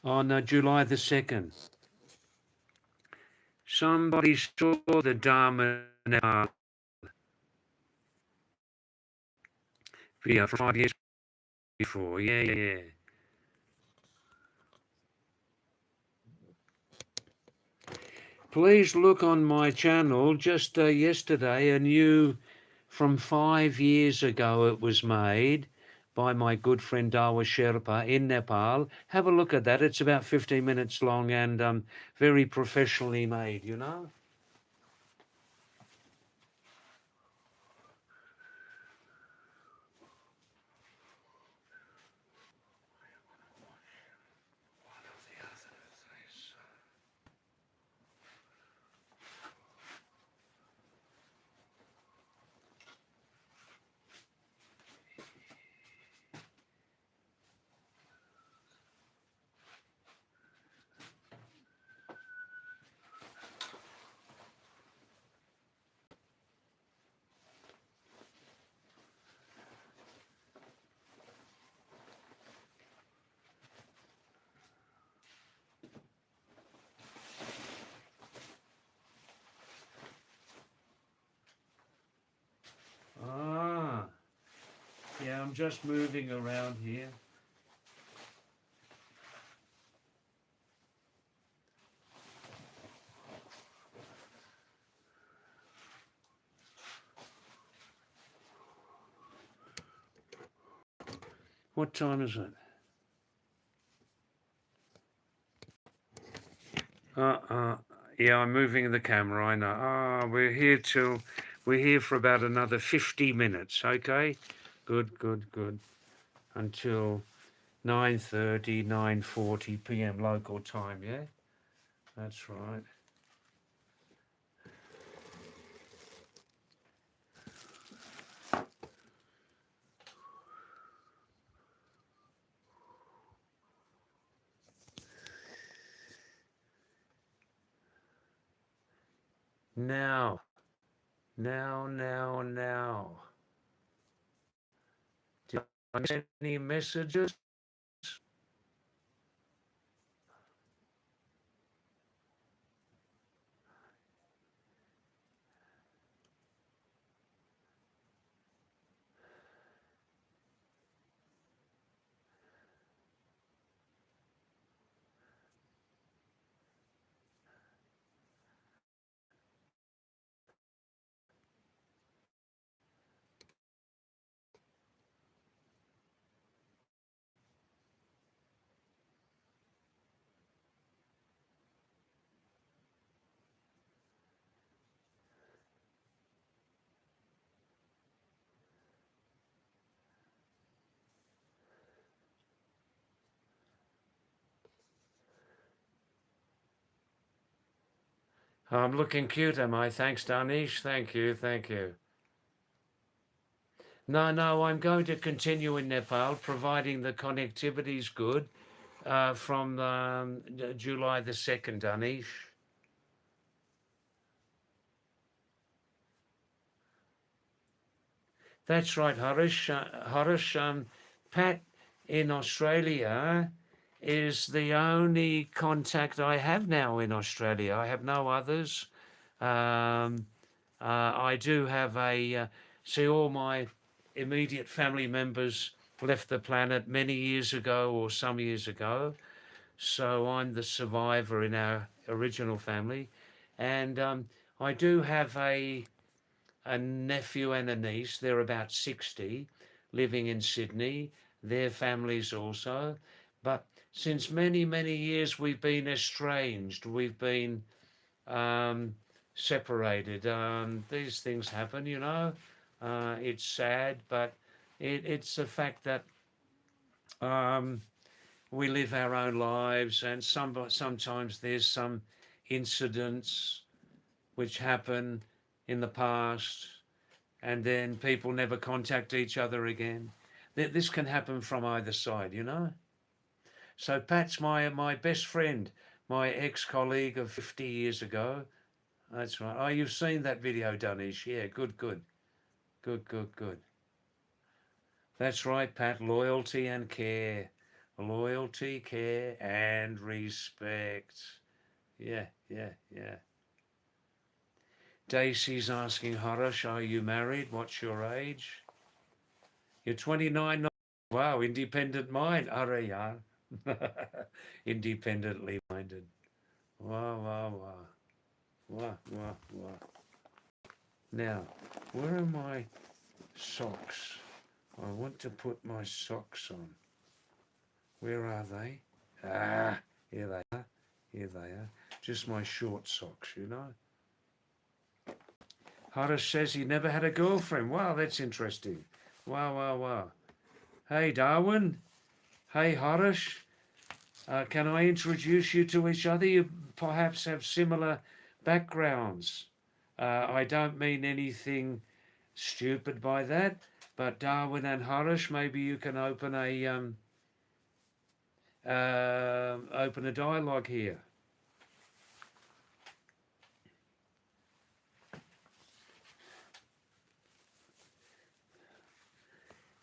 on July the 2nd. Somebody saw the Dharma Nepal video 5 years before. Yeah. Please look on my channel. Just yesterday, a new from 5 years ago, it was made by my good friend Dawa Sherpa in Nepal. Have a look at that. It's about 15 minutes long and very professionally made, you know. Ah, yeah, I'm just moving around here. What time is it? Uh, yeah, I'm moving the camera, I know. We're here for about another 50 minutes, okay? Good. Until 9:30, 9:40 p.m. local time, yeah? That's right. Now. Did I miss any messages? I'm looking cute, am I? Thanks, Danish. Thank you. No, I'm going to continue in Nepal, providing the connectivity is good from July the 2nd, Danish. That's right, Harish. Pat in Australia is the only contact I have now in Australia. I have no others. Um, I do have see, all my immediate family members left the planet many years ago or some years ago. So I'm the survivor in our original family. And I do have a nephew and a niece. They're about 60, living in Sydney. Their families also. But since many years, we've been estranged. We've been um, separated. These things happen, you know. It's sad, but it's a fact that um, we live our own lives, and sometimes there's some incidents which happen in the past, and then people never contact each other again. This can happen from either side, you know. So Pat's my best friend, my ex-colleague of 50 years ago. That's right. Oh, you've seen that video, Danish. Yeah, good. Good. That's right, Pat. Loyalty and care. Loyalty, care, and respect. Yeah. Daisy's asking, Harish, are you married? What's your age? You're 29. Wow, independent mind. Are ya? Independently minded. Wow. Now, where are my socks? I want to put my socks on. Where are they? Ah, here they are. Here they are. Just my short socks, you know. Harish says he never had a girlfriend. Wow, that's interesting. Wow. Hey, Darwin. Hey, Harish. Can I introduce you to each other? You perhaps have similar backgrounds. I don't mean anything stupid by that, but Darwin and Harish, maybe you can open a dialogue here.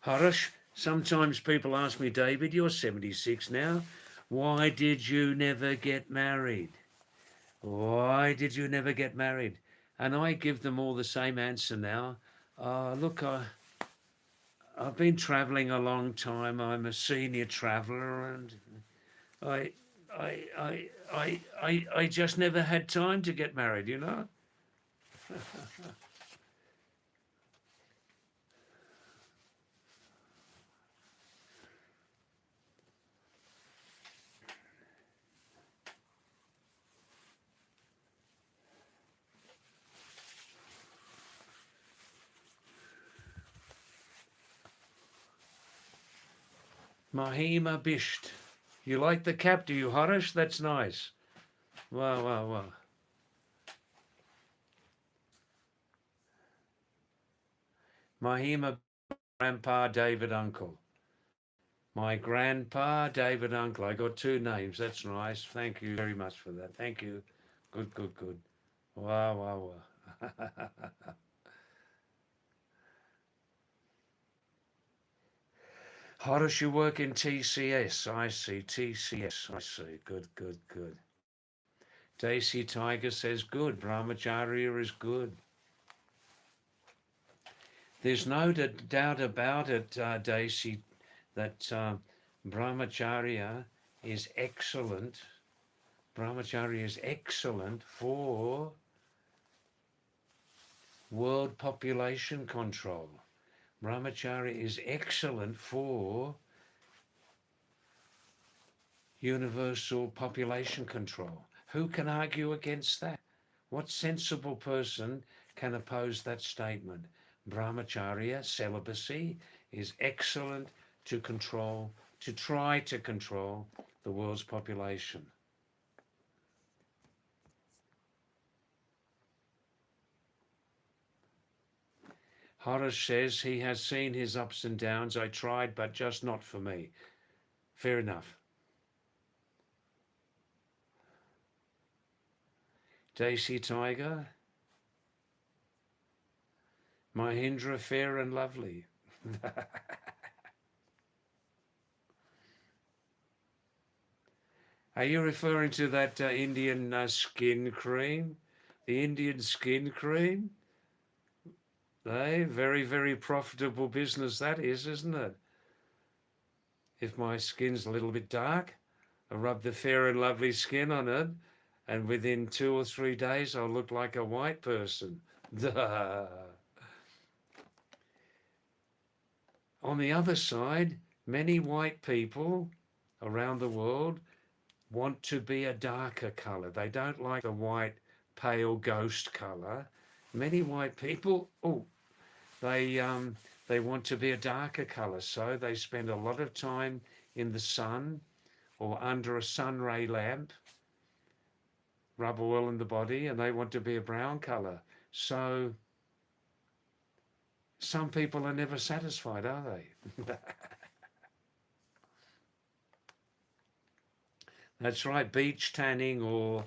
Harish, sometimes people ask me, David, you're 76 now. Why did you never get married? Why did you never get married? And I give them all the same answer now. Look, I've been travelling a long time. I'm a senior traveller, and I, I just never had time to get married. You know. Mahima Bisht. You like the cap, do you, Harish? That's nice. Wow, wow, wow. Mahima, Grandpa David Uncle. My grandpa David Uncle. I got two names. That's nice. Thank you very much for that. Thank you. Good, good, good. Wow, wow, wow. How does you work in TCS? I see. TCS. I see. Good, good, good. Daisy Tiger says good. Brahmacharya is good. There's no doubt about it, Daisy, that Brahmacharya is excellent. Brahmacharya is excellent for world population control. Brahmacharya is excellent for universal population control. Who can argue against that? What sensible person can oppose that statement? Brahmacharya, celibacy, is excellent to control, to try to control the world's population. Horace says he has seen his ups and downs. I tried, but just not for me. Fair enough. Daisy Tiger, Mahindra, fair and lovely. Are you referring to that Indian skin cream? The Indian skin cream? Very, very profitable business that is, isn't it? If my skin's a little bit dark, I rub the fair and lovely skin on it, and within 2 or 3 days, I'll look like a white person. On the other side, many white people around the world want to be a darker color. They don't like the white, pale ghost color. Many white people, they want to be a darker color, so they spend a lot of time in the sun or under a sun ray lamp, rub oil in the body, and they want to be a brown color. So some people are never satisfied, are they? That's right, beach tanning or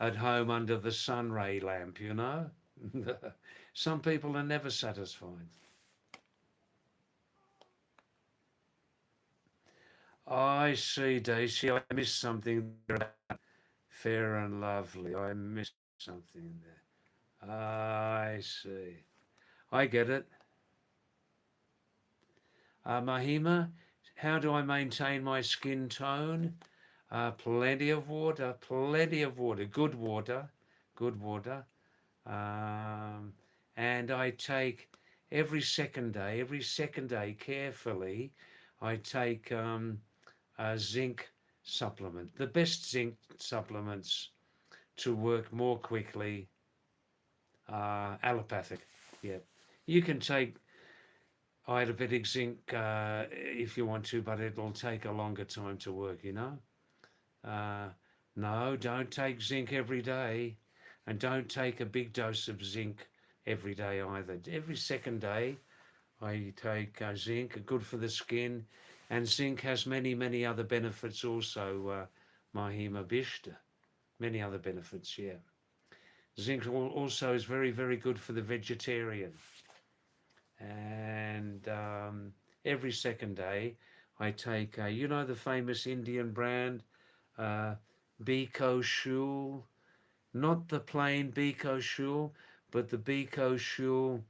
at home under the sun ray lamp, you know? Some people are never satisfied. I see, Daisy. I missed something there. Fair and lovely. I missed something there. I see. I get it. Mahima, how do I maintain my skin tone? Plenty of water, good water, good water. And I take every second day carefully, I take a zinc supplement, the best zinc supplements to work more quickly, allopathic. Yeah, you can take Ayurvedic zinc if you want to, but it'll take a longer time to work, you know. No, don't take zinc every day, and don't take a big dose of zinc every day either. Every second day I take zinc, good for the skin, and zinc has many, many other benefits also, Mahima Bishta. Many other benefits, yeah. Zinc also is very, very good for the vegetarian. And every second day I take, you know, the famous Indian brand, Biko Shul, not the plain Biko Shul, but the Biko Shul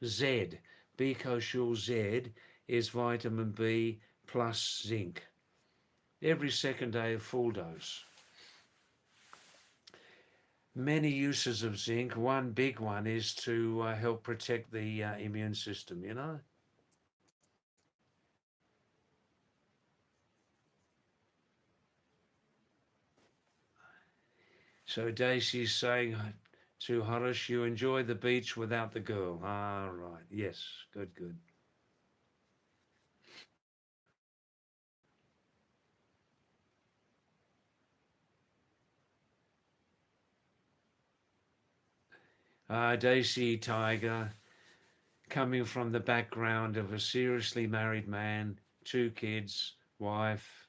Z. Biko Shul Z is vitamin B plus zinc. Every second day, a full dose. Many uses of zinc. One big one is to help protect the immune system, you know. So Daisy's saying to Harish, you enjoy the beach without the girl. Ah, right. Yes. Good, good. Daisy Tiger, coming from the background of a seriously married man, 2 kids, wife,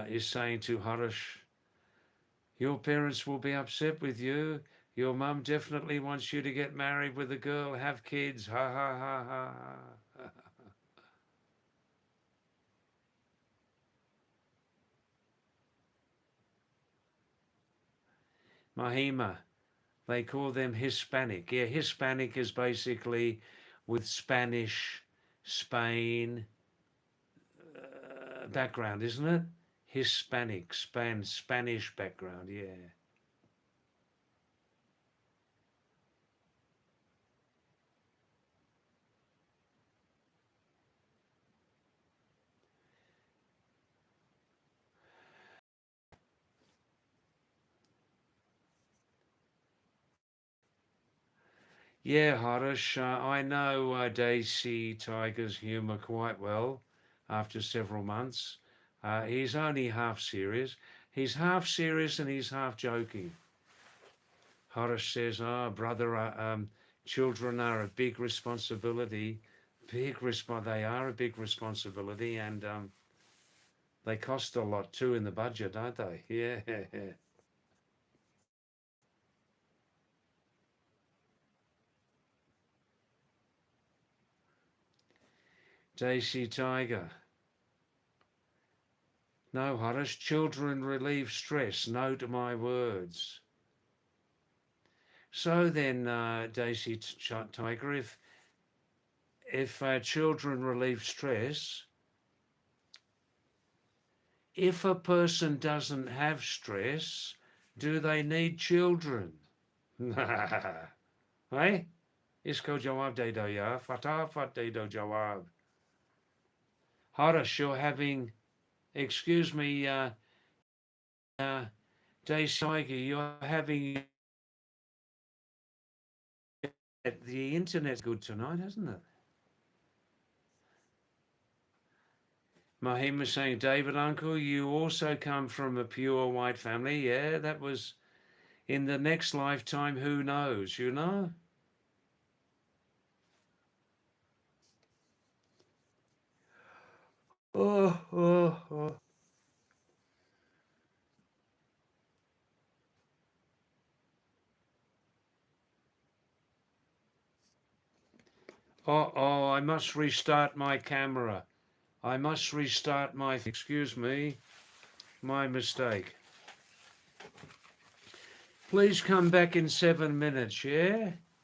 is saying to Harish, your parents will be upset with you. Your mum definitely wants you to get married with a girl, have kids, ha ha ha ha ha. Mahima, they call them Hispanic. Yeah, Hispanic is basically with Spanish, Spain background, isn't it? Hispanic, Spanish background, yeah. Yeah, Harish, I know Daisy Tiger's humour quite well after several months. He's only half serious. He's half serious and he's half joking. Harish says, oh, brother, children are a big responsibility. They are a big responsibility, and they cost a lot too in the budget, don't they? Yeah. Daisy Tiger. No, Harish, children relieve stress. Note my words. So then, Daisy Tiger, if children relieve stress, if a person doesn't have stress, do they need children? Hey? Isko jawab de do ya. Fatafat de do jawab. Harish, you're having, excuse me, Daisy Tiger, you're having, the internet's good tonight, hasn't it? Mahim was saying, David, uncle, you also come from a pure white family. Yeah, that was in the next lifetime. Who knows, you know? Oh, oh, oh. Oh, I must restart my camera. I must restart my, excuse me, my mistake. Please come back in 7 minutes, yeah?